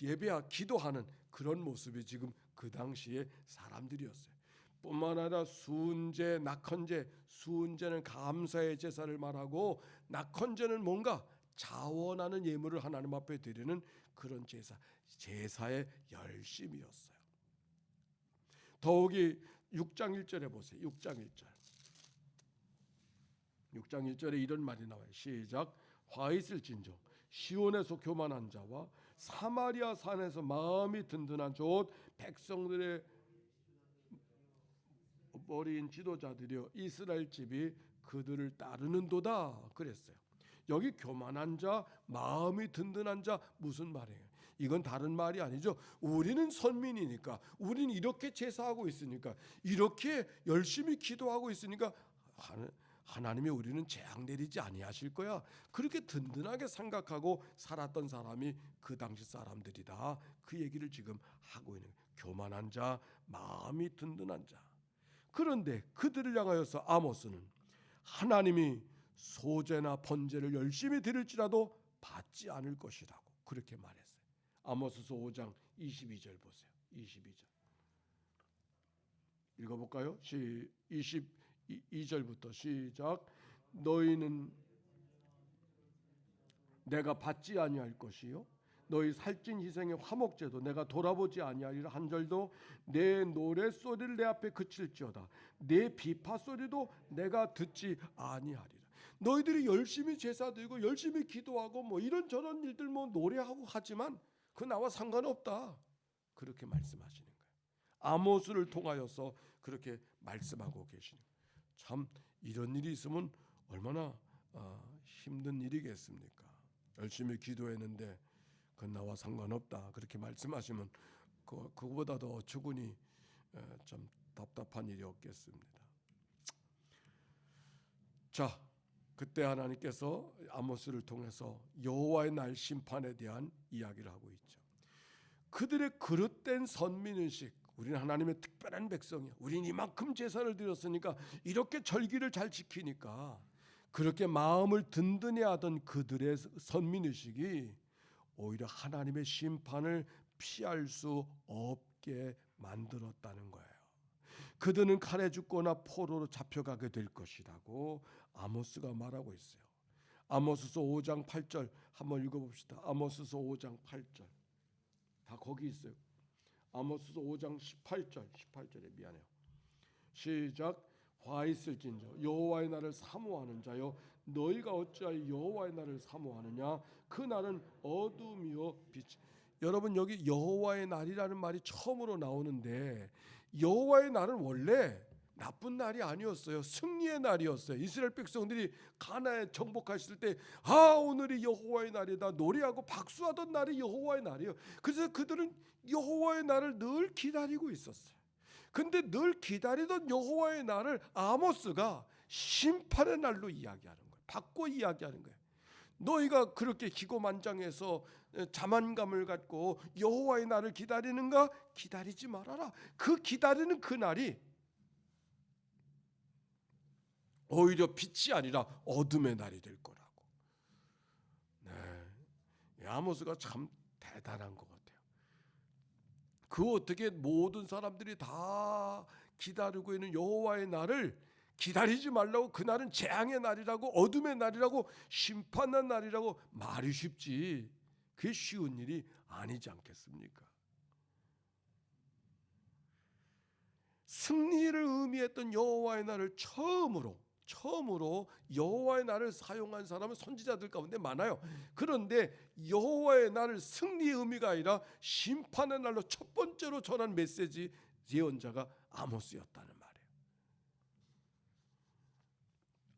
예배와 기도하는 그런 모습이 지금 그 당시의 사람들이었어요. 뿐만 아니라 수은제, 낙헌제, 수은제는 감사의 제사를 말하고 낙헌제는 뭔가 자원하는 예물을 하나님 앞에 드리는 그런 제사의 열심이었어요. 더욱이 6장 1절에 보세요. 6장 1절에 이런 말이 나와요. 시작. 화 있을진저 시온에서 교만한 자와 사마리아 산에서 마음이 든든한 곧 백성들의 머리인 지도자들이여 이스라엘 집이 그들을 따르는도다 그랬어요. 여기 교만한 자, 마음이 든든한 자 무슨 말이에요? 이건 다른 말이 아니죠. 우리는 선민이니까, 우리는 이렇게 제사하고 있으니까, 이렇게 열심히 기도하고 있으니까 하나님이 우리는 재앙 내리지 아니하실 거야. 그렇게 든든하게 생각하고 살았던 사람이 그 당시 사람들이다. 그 얘기를 지금 하고 있는 거예요. 교만한 자, 마음이 든든한 자. 그런데 그들을 향하여서 아모스는 하나님이 소제나 번제를 열심히 드릴지라도 받지 않을 것이라고 그렇게 말했어요. 아모스서 5장 22절 보세요. 22절 읽어볼까요? 22절부터 시작. 너희는 내가 받지 아니할 것이요 너희 살찐 희생의 화목제도 내가 돌아보지 아니하리라. 한 절도 내 노랫소리를 내 앞에 그칠지어다 내 비파소리도 내가 듣지 아니하리라. 너희들이 열심히 제사드리고 열심히 기도하고 뭐 이런저런 일들 뭐 노래하고 하지만 그 나와 상관없다. 그렇게 말씀하시는 거예요. 아모스를 통하여서 그렇게 말씀하고 계시는 거예요. 참 이런 일이 있으면 얼마나 힘든 일이겠습니까? 열심히 기도했는데 그건 나와 상관없다 그렇게 말씀하시면 그거보다 더 어처구니 좀 답답한 일이 없겠습니다. 자, 그때 하나님께서 아모스를 통해서 여호와의 날 심판에 대한 이야기를 하고 있죠. 그들의 그릇된 선민의식, 우리는 하나님의 특별한 백성이야, 우리는 이만큼 제사를 드렸으니까 이렇게 절기를 잘 지키니까 그렇게 마음을 든든히 하던 그들의 선민의식이 오히려 하나님의 심판을 피할 수 없게 만들었다는 거예요. 그들은 칼에 죽거나 포로로 잡혀가게 될 것이라고 아모스가 말하고 있어요. 아모스서 5장 8절 한번 읽어봅시다. 아모스서 5장 8절 다 거기 있어요. 아모스서 5장 18절에 미안해요. 시작. 화 있을진저 여호와의 날을 사모하는 자여 너희가 어찌하여 여호와의 날을 사모하느냐 그 날은 어둠이요 빛. 여러분 여기 여호와의 날이라는 말이 처음으로 나오는데 여호와의 날은 원래 나쁜 날이 아니었어요. 승리의 날이었어요. 이스라엘 백성들이 가나안에 정복하실 때 오늘이 여호와의 날이다 노래하고 박수하던 날이 여호와의 날이에요. 그래서 그들은 여호와의 날을 늘 기다리고 있었어요. 근데 늘 기다리던 여호와의 날을 아모스가 심판의 날로 이야기하는 거예요. 바꿔 이야기하는 거예요. 너희가 그렇게 기고만장해서 자만감을 갖고 여호와의 날을 기다리는가? 기다리지 말아라. 그 기다리는 그 날이 오히려 빛이 아니라 어둠의 날이 될 거라고. 네, 아모스가 참 대단한 것 같아요. 그 어떻게 모든 사람들이 다 기다리고 있는 여호와의 날을 기다리지 말라고, 그날은 재앙의 날이라고, 어둠의 날이라고, 심판의 날이라고 말이 쉽지 그게 쉬운 일이 아니지 않겠습니까? 승리를 의미했던 여호와의 날을 처음으로 여호와의 날을 사용한 사람은 선지자들 가운데 많아요. 그런데 여호와의 날을 승리의 의미가 아니라 심판의 날로 첫 번째로 전한 메시지 예언자가 아모스였다는 말이에요.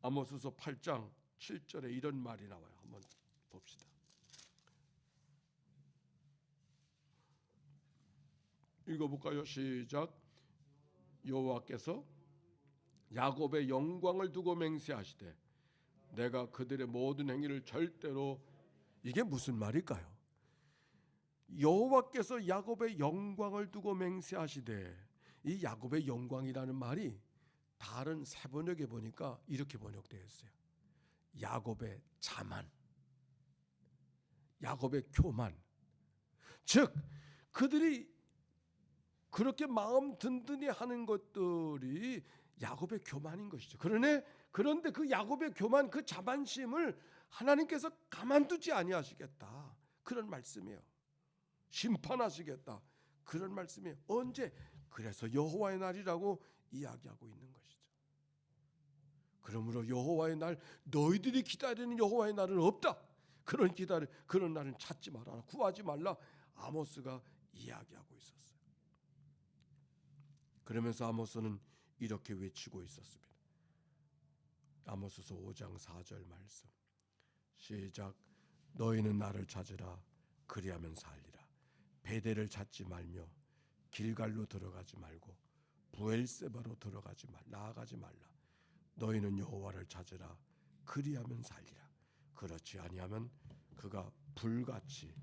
아모스서 8장 7절에 이런 말이 나와요. 한번 봅시다. 읽어볼까요? 시작. 여호와께서 야곱의 영광을 두고 맹세하시되 내가 그들의 모든 행위를 절대로. 이게 무슨 말일까요? 여호와께서 야곱의 영광을 두고 맹세하시되, 이 야곱의 영광이라는 말이 다른 새 번역에 보니까 이렇게 번역되어 있어요. 야곱의 자만, 야곱의 교만. 즉 그들이 그렇게 마음 든든히 하는 것들이 야곱의 교만인 것이죠. 그런데 그 야곱의 교만, 그 자만심을 하나님께서 가만두지 아니하시겠다, 그런 말씀이에요. 심판하시겠다, 그런 말씀이에요. 언제? 그래서 여호와의 날이라고 이야기하고 있는 것이죠. 그러므로 여호와의 날, 너희들이 기다리는 여호와의 날은 없다. 그런 날은 찾지 말아라, 구하지 말라, 아모스가 이야기하고 있었어요. 그러면서 아모스는 이렇게 외치고 있었습니다. 아모스서 5장 4절 말씀. 시작. 너희는 나를 찾으라, 그리하면 살리라. 베델을 찾지 말며 길갈로 들어가지 말고 부엘세바로 나아가지 말라. 너희는 여호와를 찾으라, 그리하면 살리라. 그렇지 아니하면 그가 불같이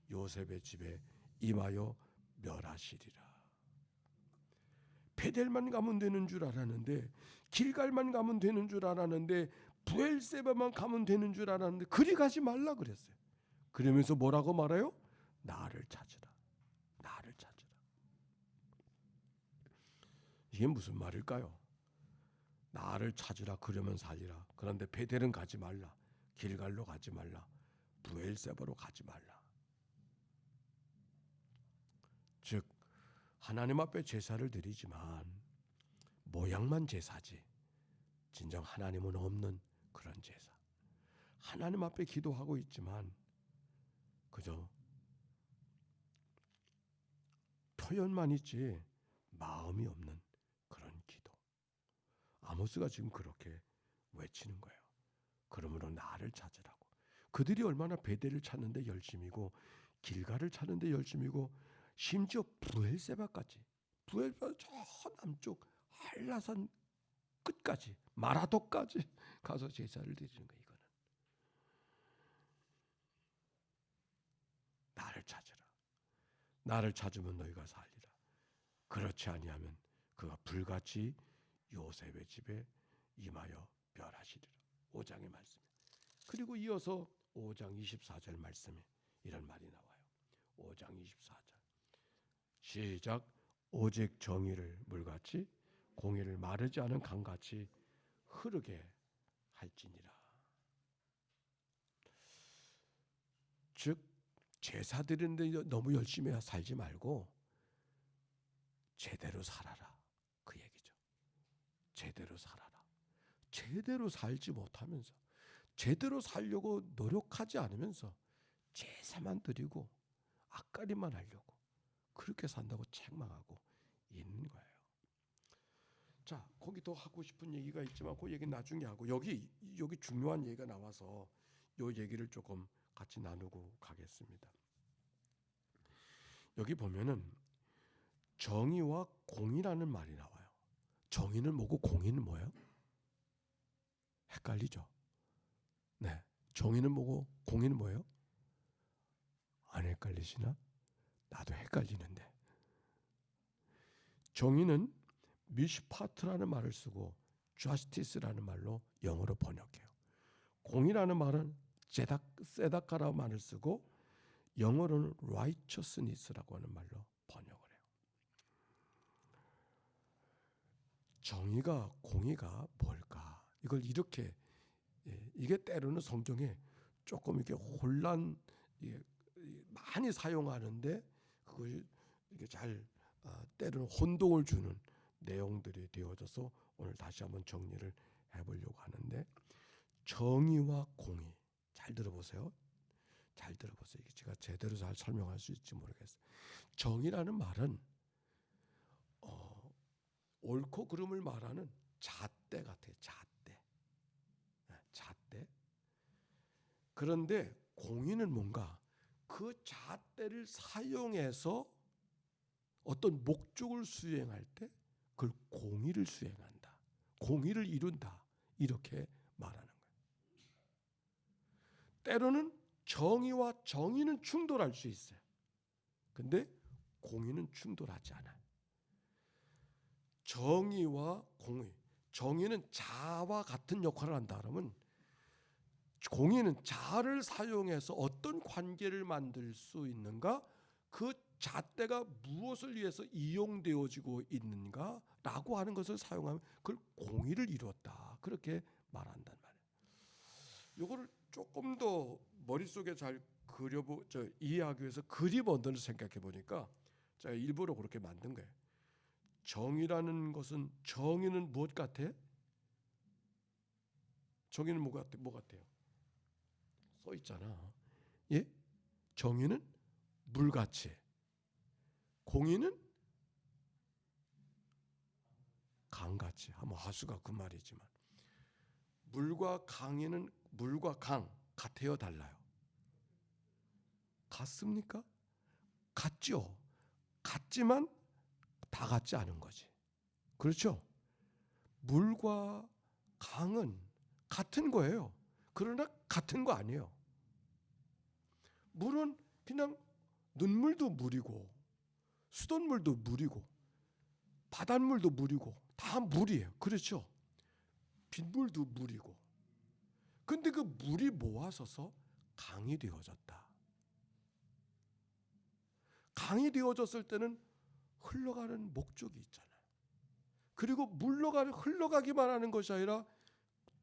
요셉의 집에 임하여 멸하시리라. 베델만 가면 되는 줄 알았는데, 길갈만 가면 되는 줄 알았는데, 부엘세바만 가면 되는 줄 알았는데 그리 가지 말라 그랬어요. 그러면서 뭐라고 말해요? 나를 찾으라, 나를 찾으라. 이게 무슨 말일까요? 나를 찾으라, 그러면 살리라. 그런데 베델은 가지 말라, 길갈로 가지 말라, 부엘세바로 가지 말라. 즉 하나님 앞에 제사를 드리지만 모양만 제사지 진정 하나님은 없는 그런 제사. 하나님 앞에 기도하고 있지만 그저 표현만 있지 마음이 없는 그런 기도. 아모스가 지금 그렇게 외치는 거예요. 그러므로 나를 찾으라고. 그들이 얼마나 베델을 찾는데 열심이고 길갈을 찾는데 열심이고, 심지어 부엘세바까지, 부엘세바 저 남쪽 한라산 끝까지, 마라도까지 가서 제사를 드리는 거예요. 이거는 나를 찾으라, 나를 찾으면 너희가 살리라. 그렇지 아니하면 그가 불같이 요셉의 집에 임하여 멸하시리라. 5장의 말씀. 그리고 이어서 5장 24절 말씀에 이런 말이 나와요. 5장 24절 시작. 오직 정의를 물같이 공의를 마르지 않은 강같이 흐르게 할지니라. 즉 제사 드리는데 너무 열심히 살지 말고 제대로 살아라, 그 얘기죠. 제대로 살아라. 제대로 살지 못하면서, 제대로 살려고 노력하지 않으면서 제사만 드리고 앞가림만 하려고 그렇게 산다고 책망하고 있는 거예요. 자, 거기 더 하고 싶은 얘기가 있지만 그 얘기 나중에 하고, 여기 중요한 얘기가 나와서 요 얘기를 조금 같이 나누고 가겠습니다. 여기 보면은 정의와 공의라는 말이 나와요. 정의는 뭐고 공의는 뭐예요? 헷갈리죠? 네. 정의는 뭐고 공의는 뭐예요? 안 헷갈리시나? 나도 헷갈리는데. 정의는 미슈파트라는 말을 쓰고 justice라는 말로 영어로 번역해요. 공의라는 말은 세다카라는 말을 쓰고 영어로는 righteousness라고 하는 말로 번역을 해요. 정의가 공의가 뭘까? 이걸 이렇게, 이게 때로는 성경에 조금 이렇게 많이 사용하는데 그걸 이게 잘 때로는 혼동을 주는 내용들이 되어져서 오늘 다시 한번 정리를 해보려고 하는데, 정의와 공의, 잘 들어보세요. 잘 들어보세요. 이게 제가 제대로 잘 설명할 수 있을지 모르겠어요. 정의라는 말은 옳고 그름을 말하는 잣대 같아요. 잣대. 그런데 공의는 뭔가 그 잣대를 사용해서 어떤 목적을 수행할 때 그걸 공의를 수행한다, 공의를 이룬다, 이렇게 말하는 거예요. 때로는 정의와 정의는 충돌할 수 있어요. 근데 공의는 충돌하지 않아요. 정의와 공의, 정의는 자와 같은 역할을 한다 그러면 공의는 자를 사용해서 어떤 관계를 만들 수 있는가, 그 잣대가 무엇을 위해서 이용되어지고 있는가라고 하는 것을 사용하면 그걸 공의를 이루었다, 그렇게 말한단 말이에요. 이거를 조금 더 머릿속에 잘 이해하기 위해서 그림 언어를 생각해 보니까 제가 일부러 그렇게 만든 거예요. 정의라는 것은, 정의는 무엇 같아? 정의는 뭐 같아요? 써 있잖아. 예? 정의는 물같이, 공의는 강같이. 한번 하수가 그 말이지만, 물과 강 같아요, 달라요? 같습니까? 같죠. 같지만 다 같지 않은 거지. 그렇죠? 물과 강은 같은 거예요. 그러나 같은 거 아니에요. 물은 그냥 눈물도 물이고 수돗물도 물이고 바닷물도 물이고 다 물이에요. 그렇죠? 빗물도 물이고. 근데 그 물이 모아져서 강이 되어졌다. 강이 되어졌을 때는 흘러가는 목적이 있잖아요. 그리고 흘러가기만 하는 것이 아니라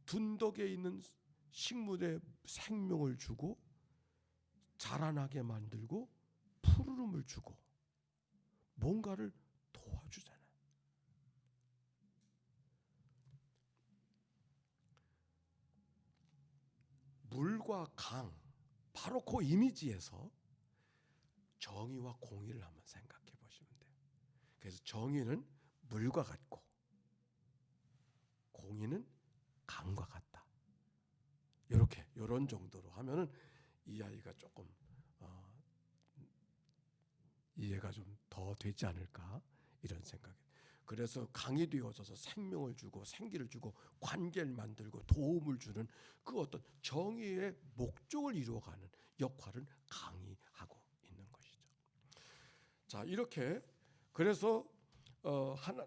둔덕에 있는 식물에 생명을 주고 자라나게 만들고 푸르름을 주고 뭔가를 도와주잖아요. 물과 강, 바로 그 이미지에서 정의와 공의를 한번 생각해 보시면 돼요. 그래서 정의는 물과 같고 공의는 강과 같다. 이런 정도로 하면은 이 아이가 조금 이해가 좀 더 되지 않을까, 이런 생각이. 그래서 강이 되어져서 생명을 주고 생기를 주고 관계를 만들고 도움을 주는 그 어떤 정의의 목적을 이루어가는 역할은 강이 하고 있는 것이죠. 자, 이렇게 그래서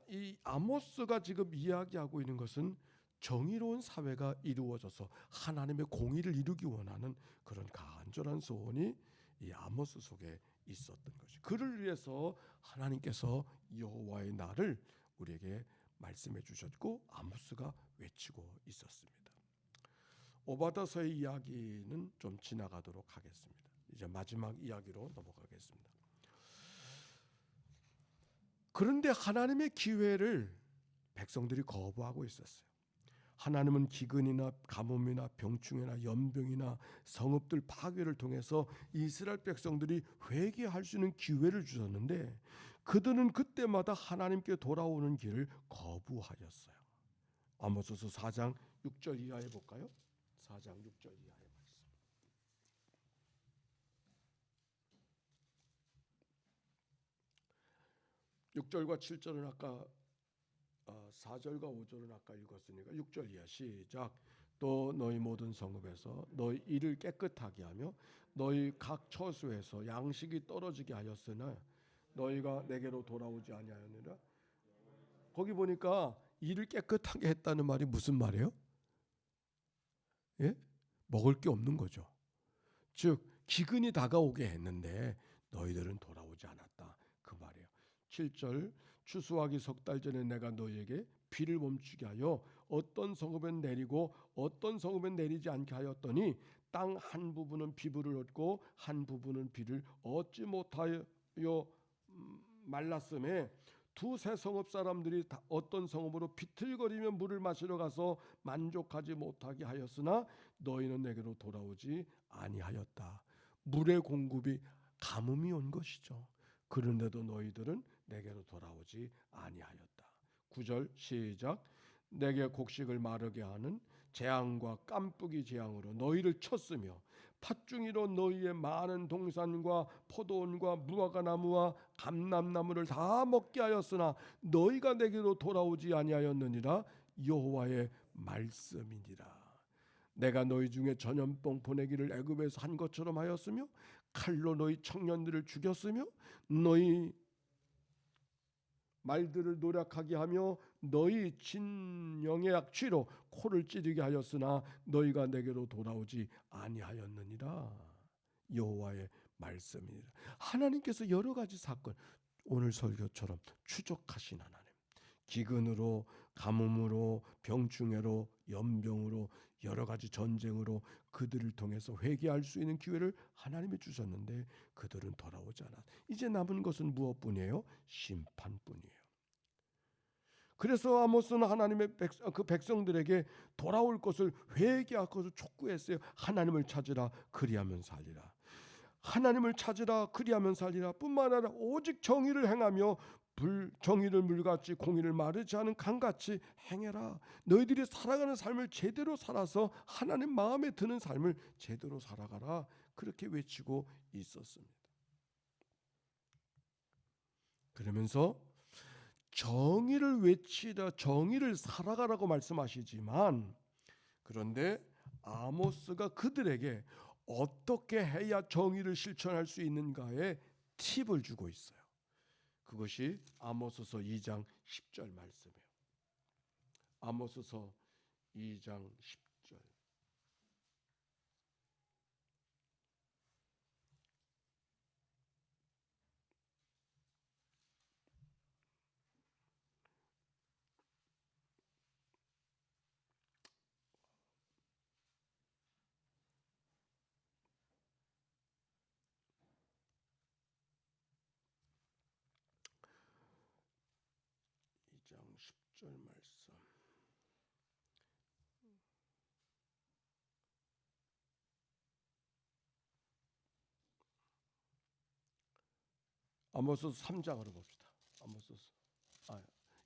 이 아모스가 지금 이야기하고 있는 것은 정의로운 사회가 이루어져서 하나님의 공의를 이루기 원하는 그런 간절한 소원이 이 아모스 속에 있었던 것이. 그를 위해서 하나님께서 여호와의 날을 우리에게 말씀해 주셨고 아모스가 외치고 있었습니다. 오바다서의 이야기는 좀 지나가도록 하겠습니다. 이제 마지막 이야기로 넘어가겠습니다. 그런데 하나님의 기회를 백성들이 거부하고 있었어요. 하나님은 기근이나 가뭄이나 병충해나 연병이나 성읍들 파괴를 통해서 이스라엘 백성들이 회개할 수 있는 기회를 주셨는데 그들은 그때마다 하나님께 돌아오는 길을 거부하였어요. 아모스서 4장 6절 이하에 볼까요? 4장 6절 이하의 말씀. 6절과 7절은 아까 4절과 5절은 아까 읽었으니까 6절 이하 시작. 또 너희 모든 성읍에서 너희 이를 깨끗하게 하며 너희 각 처소에서 양식이 떨어지게 하였으나 너희가 내게로 돌아오지 아니하였느라. 거기 보니까 이를 깨끗하게 했다는 말이 무슨 말이에요? 예? 먹을 게 없는 거죠. 즉 기근이 다가오게 했는데 너희들은 돌아오지 않았다 그 말이에요. 7절 추수하기 석 달 전에 내가 너희에게 비를 멈추게 하여 어떤 성읍엔 내리고 어떤 성읍엔 내리지 않게 하였더니 땅 한 부분은 비부를 얻고 한 부분은 비를 얻지 못하여 말랐음에 두세 성읍 사람들이 어떤 성읍으로 비틀거리며 물을 마시러 가서 만족하지 못하게 하였으나 너희는 내게로 돌아오지 아니하였다. 물의 공급이 가뭄이 온 것이죠. 그런데도 너희들은 내게로 돌아오지 아니하였다. 9절 시작. 내게 곡식을 마르게 하는 재앙과 깜쁘기 재앙으로 너희를 쳤으며 팥중이로 너희의 많은 동산과 포도원과 무화과나무와 감람나무를 다 먹게 하였으나 너희가 내게로 돌아오지 아니하였느니라. 여호와의 말씀이니라. 내가 너희 중에 전염병 보내기를 애굽에서 한 것처럼 하였으며 칼로 너희 청년들을 죽였으며 너희 말들을 노력하게 하며 너희 진영의 악취로 코를 찌르게 하였으나 너희가 내게로 돌아오지 아니하였느니라. 여호와의 말씀이니라. 하나님께서 여러 가지 사건, 오늘 설교처럼 추적하신 하나님, 기근으로 가뭄으로 병충해로 연병으로 여러 가지 전쟁으로 그들을 통해서 회개할 수 있는 기회를 하나님이 주셨는데 그들은 돌아오지 않았. 이제 남은 것은 무엇뿐이에요? 심판뿐이에요. 그래서 아모스는 하나님의 백성들에게 돌아올 것을 회개할 것을 촉구했어요. 하나님을 찾으라 그리하면 살리라. 하나님을 찾으라 그리하면 살리라 뿐만 아니라 오직 정의를 행하며 정의를 물같이 공의를 마르지 않은 강같이 행해라. 너희들이 살아가는 삶을 제대로 살아서 하나님 마음에 드는 삶을 제대로 살아가라. 그렇게 외치고 있었습니다. 그러면서 정의를 외치라, 정의를 살아가라고 말씀하시지만 그런데 아모스가 그들에게 어떻게 해야 정의를 실천할 수 있는가에 팁을 주고 있어요. 그것이 아모스서 2장 10절 말씀이에요. 아모스서 2장 10절. 장 10절 말씀. 아모스 3장으로 봅시다. 아모스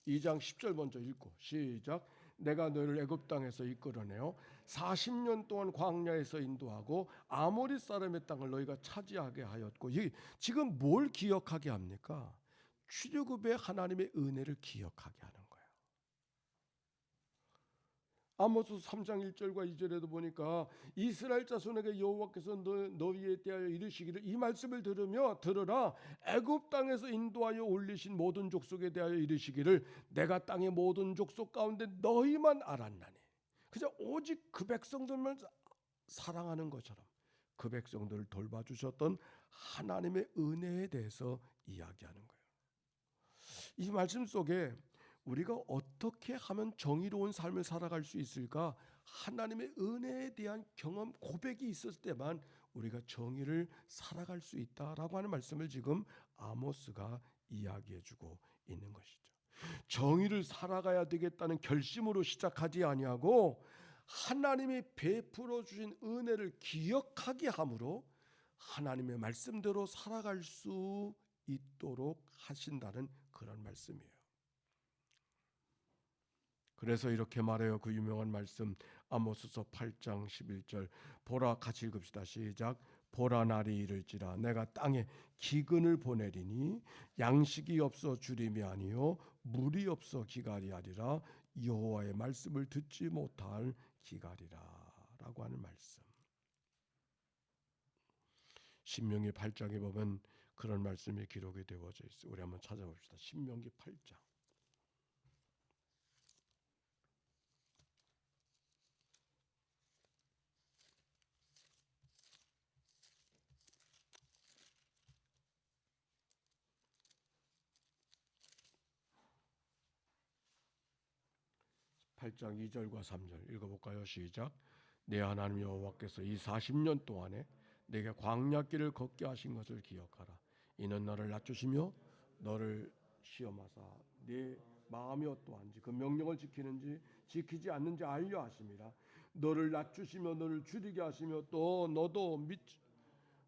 2장 10절 먼저 읽고 시작. 내가 너희를 애굽 땅에서 이끌어내어 40년 동안 광야에서 인도하고 아모리 사람의 땅을 너희가 차지하게 하였고, 지금 뭘 기억하게 합니까? 출애굽의 하나님의 은혜를 기억하게 하는 거예요. 아모스 3장 1절과 2절에도 보니까 이스라엘 자손에게 여호와께서 너희에 대하여 이르시기를, 이 말씀을 들으라. 애굽 땅에서 인도하여 올리신 모든 족속에 대하여 이르시기를, 내가 땅의 모든 족속 가운데 너희만 알았나니. 그저 오직 그 백성들만 사랑하는 것처럼 그 백성들을 돌봐주셨던 하나님의 은혜에 대해서 이야기하는 거예요. 이 말씀 속에 우리가 어떻게 하면 정의로운 삶을 살아갈 수 있을까? 하나님의 은혜에 대한 경험, 고백이 있을 때만 우리가 정의를 살아갈 수 있다라고 하는 말씀을 지금 아모스가 이야기해주고 있는 것이죠. 정의를 살아가야 되겠다는 결심으로 시작하지 아니하고 하나님이 베풀어 주신 은혜를 기억하게 함으로 하나님의 말씀대로 살아갈 수 있도록 하신다는 그런 말씀이에요. 그래서 이렇게 말해요. 그 유명한 말씀 아모스서 8장 11절 보라, 같이 읽읍시다. 시작. 보라, 날이 이를지라 내가 땅에 기근을 보내리니 양식이 없어 주림이 아니요 물이 없어 기갈이하리라. 여호와의 말씀을 듣지 못할 기갈이라 라고 하는 말씀. 신명기 8장에 보면 그런 말씀이 기록이 되어져 있어요. 우리 한번 찾아봅시다. 신명기 8장. 팔 장 2절과 3절 읽어볼까요? 시작. 내 하나님 여호와께서 이 40년 동안에 내게 광야길을 걷게 하신 것을 기억하라. 이는 너를 낮추시며 너를 시험하사 네 마음이 어떠한지 그 명령을 지키는지 지키지 않는지 알려 하심이라. 너를 낮추시며 너를 줄이게 하시며 또 너도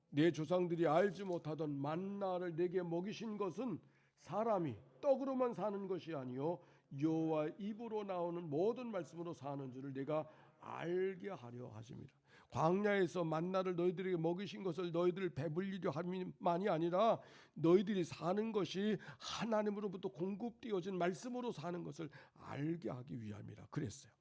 내 조상들이 알지 못하던 만나를 내게 먹이신 것은 사람이 떡으로만 사는 것이 아니요 여호와 입으로 나오는 모든 말씀으로 사는 줄을 내가 알게 하려 하십니다. 광야에서 만나를 너희들에게 먹이신 것을 너희들을 배불리려 함만이 아니라 너희들이 사는 것이 하나님으로부터 공급되어진 말씀으로 사는 것을 알게 하기 위함이라 그랬어요.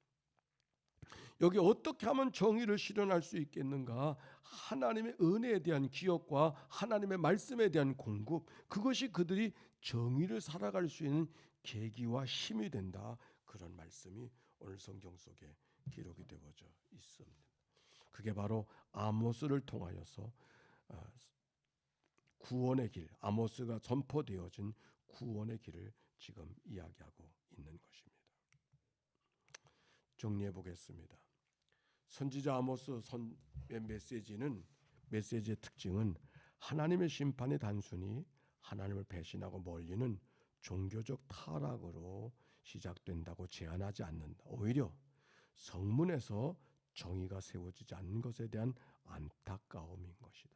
여기 어떻게 하면 정의를 실현할 수 있겠는가? 하나님의 은혜에 대한 기억과 하나님의 말씀에 대한 공급, 그것이 그들이 정의를 살아갈 수 있는 계기와 힘이 된다. 그런 말씀이 오늘 성경 속에 기록이 되어져 있습니다. 그게 바로 아모스를 통하여서 구원의 길, 아모스가 선포되어진 구원의 길을 지금 이야기하고 있는 것입니다. 정리해 보겠습니다. 선지자 아모스 메시지의 특징은 하나님의 심판이 단순히 하나님을 배신하고 멀리는 종교적 타락으로 시작된다고 제안하지 않는다. 오히려 성문에서 정의가 세워지지 않는 것에 대한 안타까움인 것이다.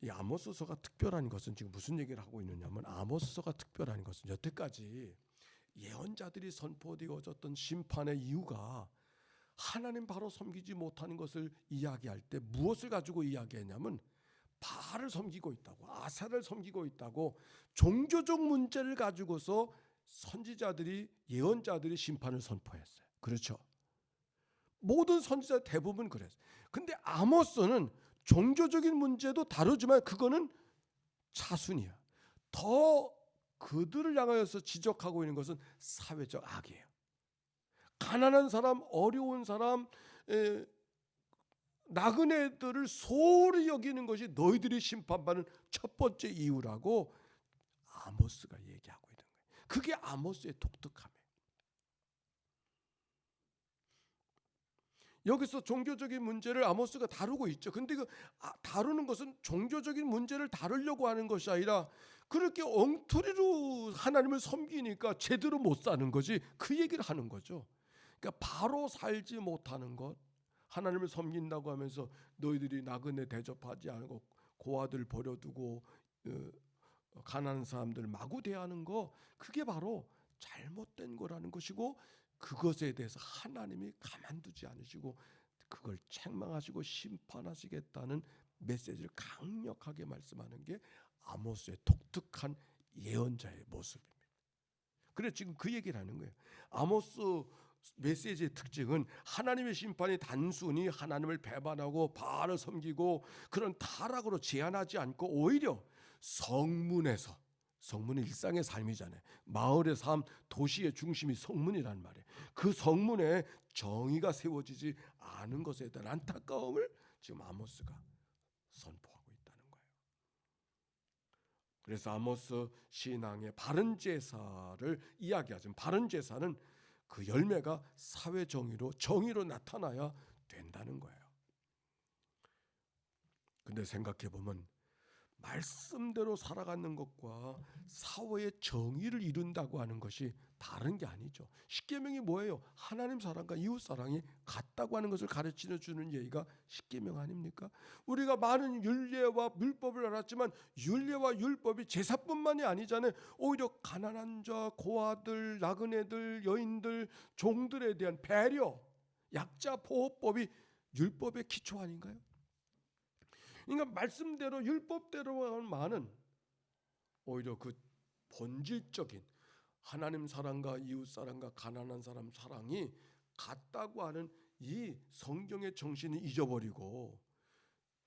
이 아모스서가 특별한 것은 지금 무슨 얘기를 하고 있느냐면 아모스서가 특별한 것은 여태까지 예언자들이 선포되어졌던 심판의 이유가 하나님 바로 섬기지 못하는 것을 이야기할 때 무엇을 가지고 이야기했냐면 바알을 섬기고 있다고, 아사를 섬기고 있다고, 종교적 문제를 가지고서 선지자들이, 예언자들이 심판을 선포했어요. 그렇죠? 모든 선지자 대부분 그랬어요. 근데 아모스는 종교적인 문제도 다루지만 그거는 차순이야. 더 그들을 향하여서 지적하고 있는 것은 사회적 악이에요. 가난한 사람, 어려운 사람, 나그네들을 소홀히 여기는 것이 너희들이 심판받는 첫 번째 이유라고 아모스가 얘기하고 있는 거예요. 그게 아모스의 독특함이에요. 여기서 종교적인 문제를 아모스가 다루고 있죠. 근데 그 다루는 것은 종교적인 문제를 다루려고 하는 것이 아니라 그렇게 엉터리로 하나님을 섬기니까 제대로 못 사는 거지, 그 얘기를 하는 거죠. 그러니까 바로 살지 못하는 것, 하나님을 섬긴다고 하면서 너희들이 나그네 대접하지 않고 고아들 버려두고 가난한 사람들 마구 대하는 거, 그게 바로 잘못된 거라는 것이고, 그것에 대해서 하나님이 가만두지 않으시고 그걸 책망하시고 심판하시겠다는 메시지를 강력하게 말씀하는 게 아모스의 독특한 예언자의 모습입니다. 그래서 지금 그 얘기를 하는 거예요. 아모스 메시지의 특징은 하나님의 심판이 단순히 하나님을 배반하고 바알을 섬기고 그런 타락으로 제한하지 않고 오히려 성문에서, 성문은 일상의 삶이잖아요. 마을의 삶, 도시의 중심이 성문이란 말이에요. 그 성문에 정의가 세워지지 않은 것에 대한 안타까움을 지금 아모스가 선포하고 있다는 거예요. 그래서 아모스 신앙의 바른 제사를 이야기하지만 바른 제사는 그 열매가 사회 정의로 나타나야 된다는 거예요. 근데 생각해 보면 말씀대로 살아가는 것과 사회의 정의를 이룬다고 하는 것이 다른 게 아니죠. 십계명이 뭐예요? 하나님 사랑과 이웃 사랑이 같다고 하는 것을 가르쳐 주는 예의가 십계명 아닙니까? 우리가 많은 율례와 율법을 알았지만 율례와 율법이 제사뿐만이 아니잖아요. 오히려 가난한 자, 고아들, 나그네들, 여인들, 종들에 대한 배려, 약자 보호법이 율법의 기초 아닌가요? 그러니까 말씀대로 율법대로만은 오히려 그 본질적인 하나님 사랑과 이웃 사랑과 가난한 사람 사랑이 같다고 하는 이 성경의 정신을 잊어버리고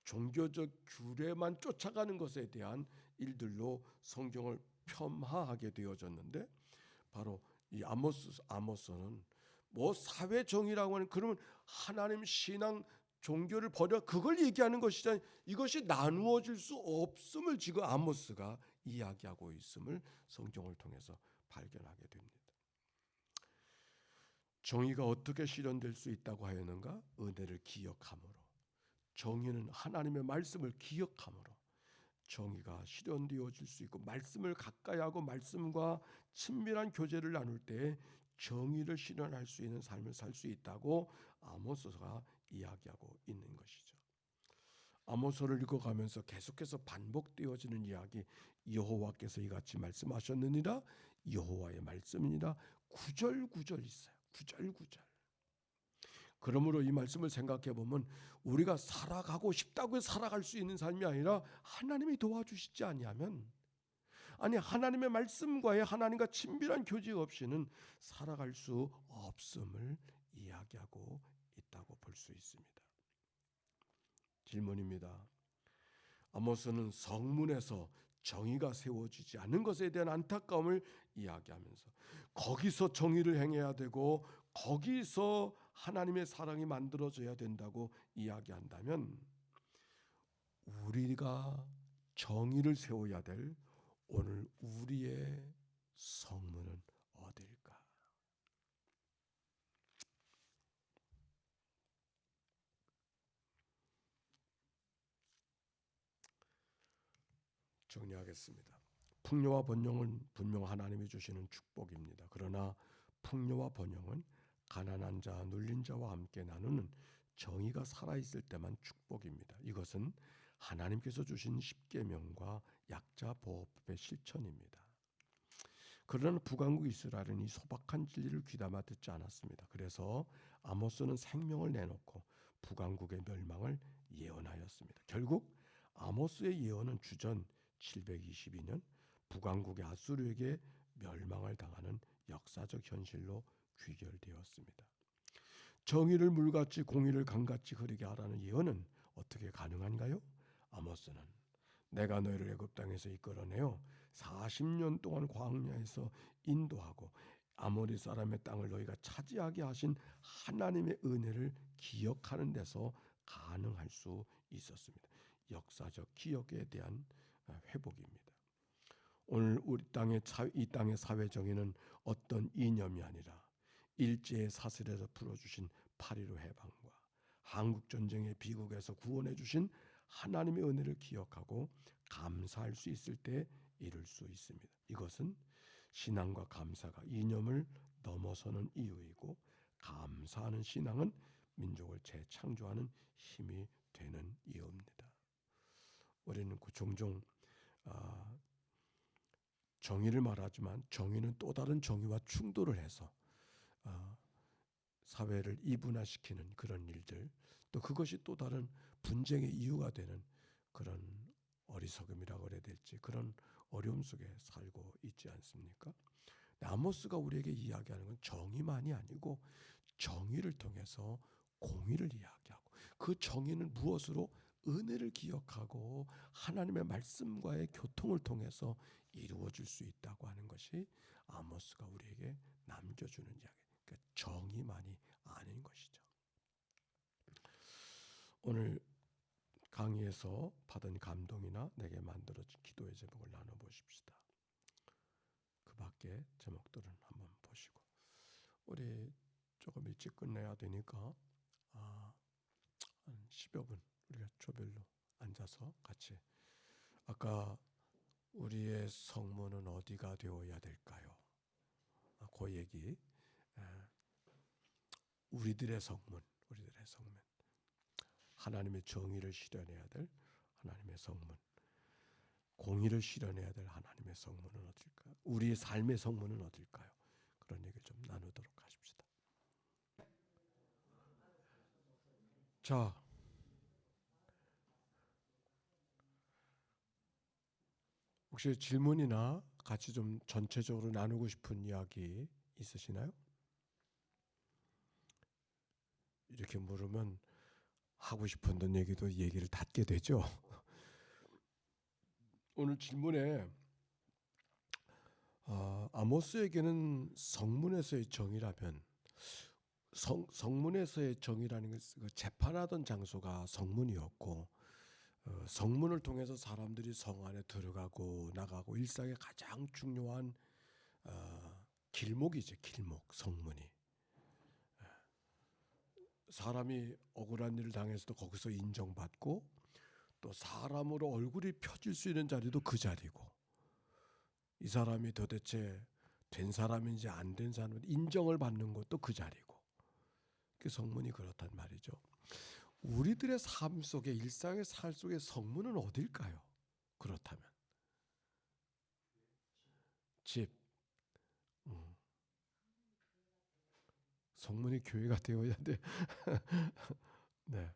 종교적 규례만 쫓아가는 것에 대한 일들로 성경을 폄하하게 되어졌는데, 바로 이 아모스는 뭐 사회 정의라고 하는, 그러면 하나님 신앙 종교를 버려 그걸 얘기하는 것이잖아요. 이것이 나누어질 수 없음을 지금 아모스가 이야기하고 있음을 성경을 통해서 발견하게 됩니다. 정의가 어떻게 실현될 수 있다고 하였는가? 은혜를 기억함으로. 정의는 하나님의 말씀을 기억함으로 정의가 실현되어질 수 있고, 말씀을 가까이 하고 말씀과 친밀한 교제를 나눌 때 정의를 실현할 수 있는 삶을 살 수 있다고 아모스가 이야기하고 있는 것이죠. 아모스를 읽어가면서 계속해서 반복되어지는 이야기, 여호와께서 이같이 말씀하셨느니라, 여호와의 말씀이니라, 구절구절 있어요. 구절구절. 그러므로 이 말씀을 생각해 보면 우리가 살아가고 싶다고 살아갈 수 있는 삶이 아니라 하나님이 도와주시지 아니하면, 아니 하나님의 말씀과의 하나님과 친밀한 교제 없이는 살아갈 수 없음을 이야기하고 있다고 볼 수 있습니다. 질문입니다. 아모스는 성문에서 정의가 세워지지 않는 것에 대한 안타까움을 이야기하면서 거기서 정의를 행해야 되고 거기서 하나님의 사랑이 만들어져야 된다고 이야기한다면, 우리가 정의를 세워야 될 오늘 우리의 성문은 어딜까? 정리하겠습니다. 풍요와 번영은 분명 하나님이 주시는 축복입니다. 그러나 풍요와 번영은 가난한 자, 눌린 자와 함께 나누는 정의가 살아있을 때만 축복입니다. 이것은 하나님께서 주신 십계명과 약자 보호법의 실천입니다. 그러나 북왕국 이스라엘은 이 소박한 진리를 귀담아 듣지 않았습니다. 그래서 아모스는 생명을 내놓고 북왕국의 멸망을 예언하였습니다. 결국 아모스의 예언은 주전 722년 북왕국의 아수르에게 멸망을 당하는 역사적 현실로 귀결되었습니다. 정의를 물같이 공의를 강같이 흐르게 하라는 예언은 어떻게 가능한가요? 아모스는 내가 너희를 애굽 땅에서 이끌어내어 40년 동안 광야에서 인도하고 아모리 사람의 땅을 너희가 차지하게 하신 하나님의 은혜를 기억하는 데서 가능할 수 있었습니다. 역사적 기억에 대한 회복입니다. 오늘 이 땅의 사회 정의는 어떤 이념이 아니라 일제의 사슬에서 풀어주신 8.15 해방과 한국 전쟁의 비극에서 구원해 주신 하나님의 은혜를 기억하고 감사할 수 있을 때 이룰 수 있습니다. 이것은 신앙과 감사가 이념을 넘어서는 이유이고, 감사하는 신앙은 민족을 재창조하는 힘이 되는 이유입니다. 우리는 종종 정의를 말하지만 정의는 또 다른 정의와 충돌을 해서 사회를 이분화시키는 그런 일들, 또 그것이 또 다른 분쟁의 이유가 되는 그런 어리석음이라고 해야 될지, 그런 어려움 속에 살고 있지 않습니까? 아모스가 우리에게 이야기하는 건 정의만이 아니고 정의를 통해서 공의를 이야기하고, 그 정의는 무엇으로? 은혜를 기억하고 하나님의 말씀과의 교통을 통해서 이루어질 수 있다고 하는 것이 아모스가 우리에게 남겨주는 이야기. 그러니까 정의만이 아닌 것이죠. 오늘 강의에서 받은 감동이나 내게 만들어진 기도의 제목을 나눠보십시다. 그 밖에 제목들은 한번 보시고, 우리 조금 일찍 끝내야 되니까 한 10여 분 우리가 조별로 앉아서 같이 아까 우리의 성문은 어디가 되어야 될까요? 그 얘기. 우리들의 성문. 하나님의 정의를 실현해야 될 하나님의 성문. 공의를 실현해야 될 하나님의 성문은 어딜까요? 우리의 삶의 성문은 어딜까요? 그런 얘기를 좀 나누도록 하십시다. 자, 혹시 질문이나 같이 좀 전체적으로 나누고 싶은 이야기 있으시나요? 이렇게 물으면 하고 싶었던 얘기를 닫게 되죠. 오늘 질문에 아모스에게는 성문에서의 정의라면 성문에서의 정의라는 것은 재판하던 장소가 성문이었고 성문을 통해서 사람들이 성 안에 들어가고 나가고 일상의 가장 중요한 길목이죠. 길목, 성문이. 사람이 억울한 일을 당해서도 거기서 인정받고 또 사람으로 얼굴이 펴질 수 있는 자리도 그 자리고 이 사람이 도대체 된 사람인지 안 된 사람인지 인정을 받는 것도 그 자리고 그 성문이 그렇단 말이죠. 우리들의 삶 속에 일상의 삶 속에 성문은 어딜까요? 그렇다면 집, 성문이 교회가 되어야 돼. 네.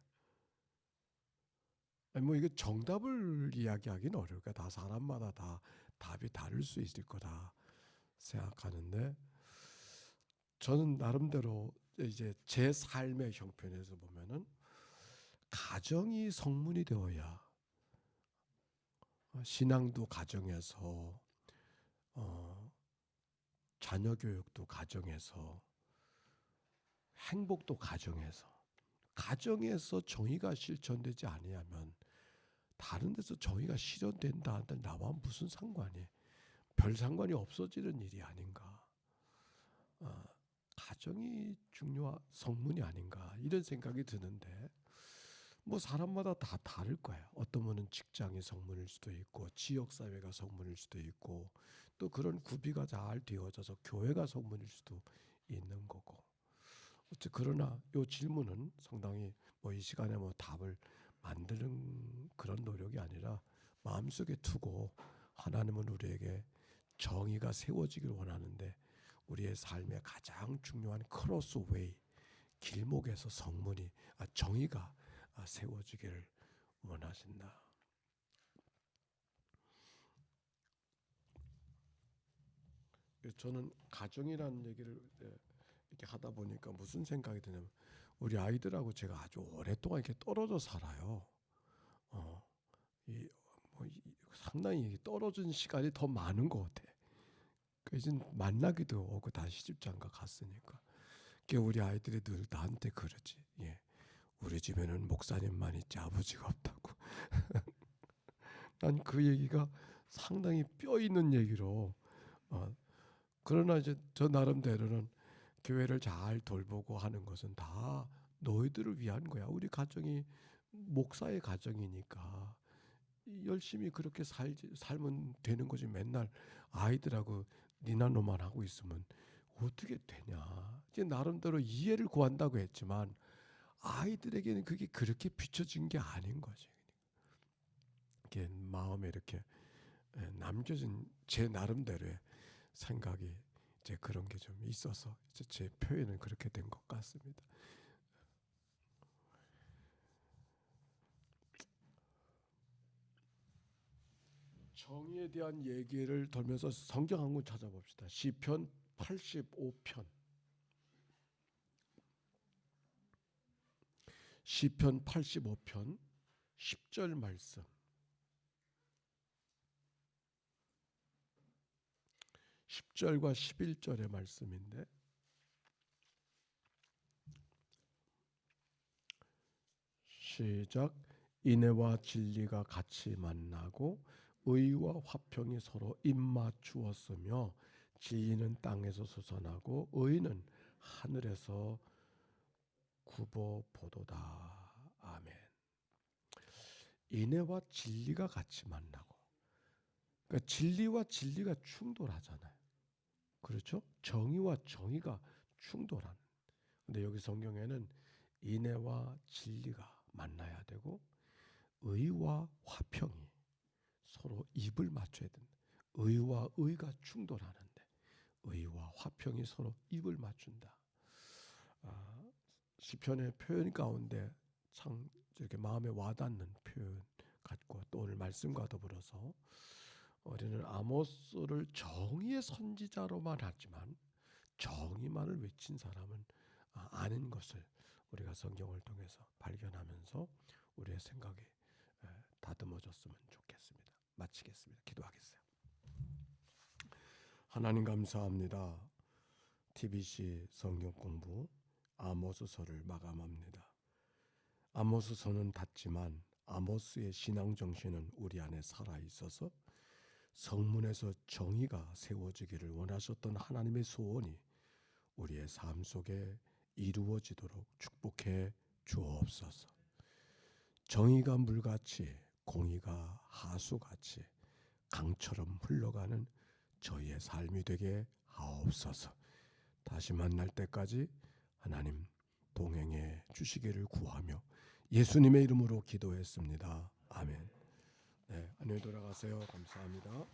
뭐 이게 정답을 이야기하기는 어려울까. 다 사람마다 다 답이 다를 수 있을 거다 생각하는데 저는 나름대로 이제 제 삶의 형편에서 보면은 가정이 성문이 되어야 신앙도 가정에서 자녀 교육도 가정에서 행복도 가정에서 정의가 실천되지 아니하면 다른 데서 정의가 실현된다 한들 나와 무슨 상관이 별 상관이 없어지는 일이 아닌가. 가정이 성문이 아닌가 이런 생각이 드는데 뭐 사람마다 다 다를 거예요. 어떤 분은 직장이 성문일 수도 있고 지역사회가 성문일 수도 있고 또 그런 구비가 잘 되어져서 교회가 성문일 수도 있는 거고. 그러나 이 질문은 상당히 뭐 이 시간에 뭐 답을 만드는 그런 노력이 아니라 마음속에 두고 하나님은 우리에게 정의가 세워지길 원하는데 우리의 삶의 가장 중요한 크로스웨이 길목에서 정의가 세워지기를 원하신다. 저는 가정이라는 얘기를 이렇게 하다 보니까 무슨 생각이 드냐면 우리 아이들하고 제가 아주 오랫동안 이렇게 떨어져 살아요. 상당히 떨어진 시간이 더 많은 것 같아. 이제 만나기도 오고 다 시집장가 갔으니까. 우리 아이들이 늘 나한테 그러지. 우리 집에는 목사님만 있지 아버지가 없다고. 난 그 얘기가 상당히 뼈 있는 얘기로. 그러나 이제 저 나름대로는 교회를 잘 돌보고 하는 것은 다 너희들을 위한 거야. 우리 가정이 목사의 가정이니까 열심히 그렇게 살면 되는 거지. 맨날 아이들하고 니나노만 하고 있으면 어떻게 되냐. 이제 나름대로 이해를 구한다고 했지만 아이들에게는 그게 그렇게 비춰진 게 아닌 거지. 이게 마음에 이렇게 남겨진 제 나름대로의 생각이 이제 그런 게 좀 있어서 이제 제 표현은 그렇게 된 것 같습니다. 정의에 대한 얘기를 돌면서 성경 한 권 찾아봅시다. 시편 85편. 시편 85편 10절 말씀. 10절과 11절의 말씀인데 시작. 인애와 진리가 같이 만나고 의와 화평이 서로 입맞추었으며 진리는 땅에서 솟아나고 의는 하늘에서 굽어보도다. 아멘. 인애와 진리가 같이 만나고 그러니까 진리와 진리가 충돌하잖아요. 그렇죠? 정의와 정의가 충돌하는. 근데 여기 성경에는 인애와 진리가 만나야 되고 의와 화평이 서로 입을 맞춰야 된다. 의와 의가 충돌하는데 의와 화평이 서로 입을 맞춘다. 시편의 표현 가운데 참 이렇게 마음에 와닿는 표현 같고 또 오늘 말씀과 더불어서 우리는 아모스를 정의의 선지자로만 하지만 정의만을 외친 사람은 아닌 것을 우리가 성경을 통해서 발견하면서 우리의 생각이 다듬어졌으면 좋겠습니다. 마치겠습니다. 기도하겠어요. 하나님 감사합니다. TBC 성경 공부 아모스서를 마감합니다. 아모스서는 닫지만 아모스의 신앙 정신은 우리 안에 살아 있어서 성문에서 정의가 세워지기를 원하셨던 하나님의 소원이 우리의 삶 속에 이루어지도록 축복해 주옵소서. 정의가 물같이 공의가 하수같이 강처럼 흘러가는 저희의 삶이 되게 하옵소서. 다시 만날 때까지 하나님 동행해 주시기를 구하며 예수님의 이름으로 기도했습니다. 아멘. 네, 안녕히 돌아가세요. 감사합니다.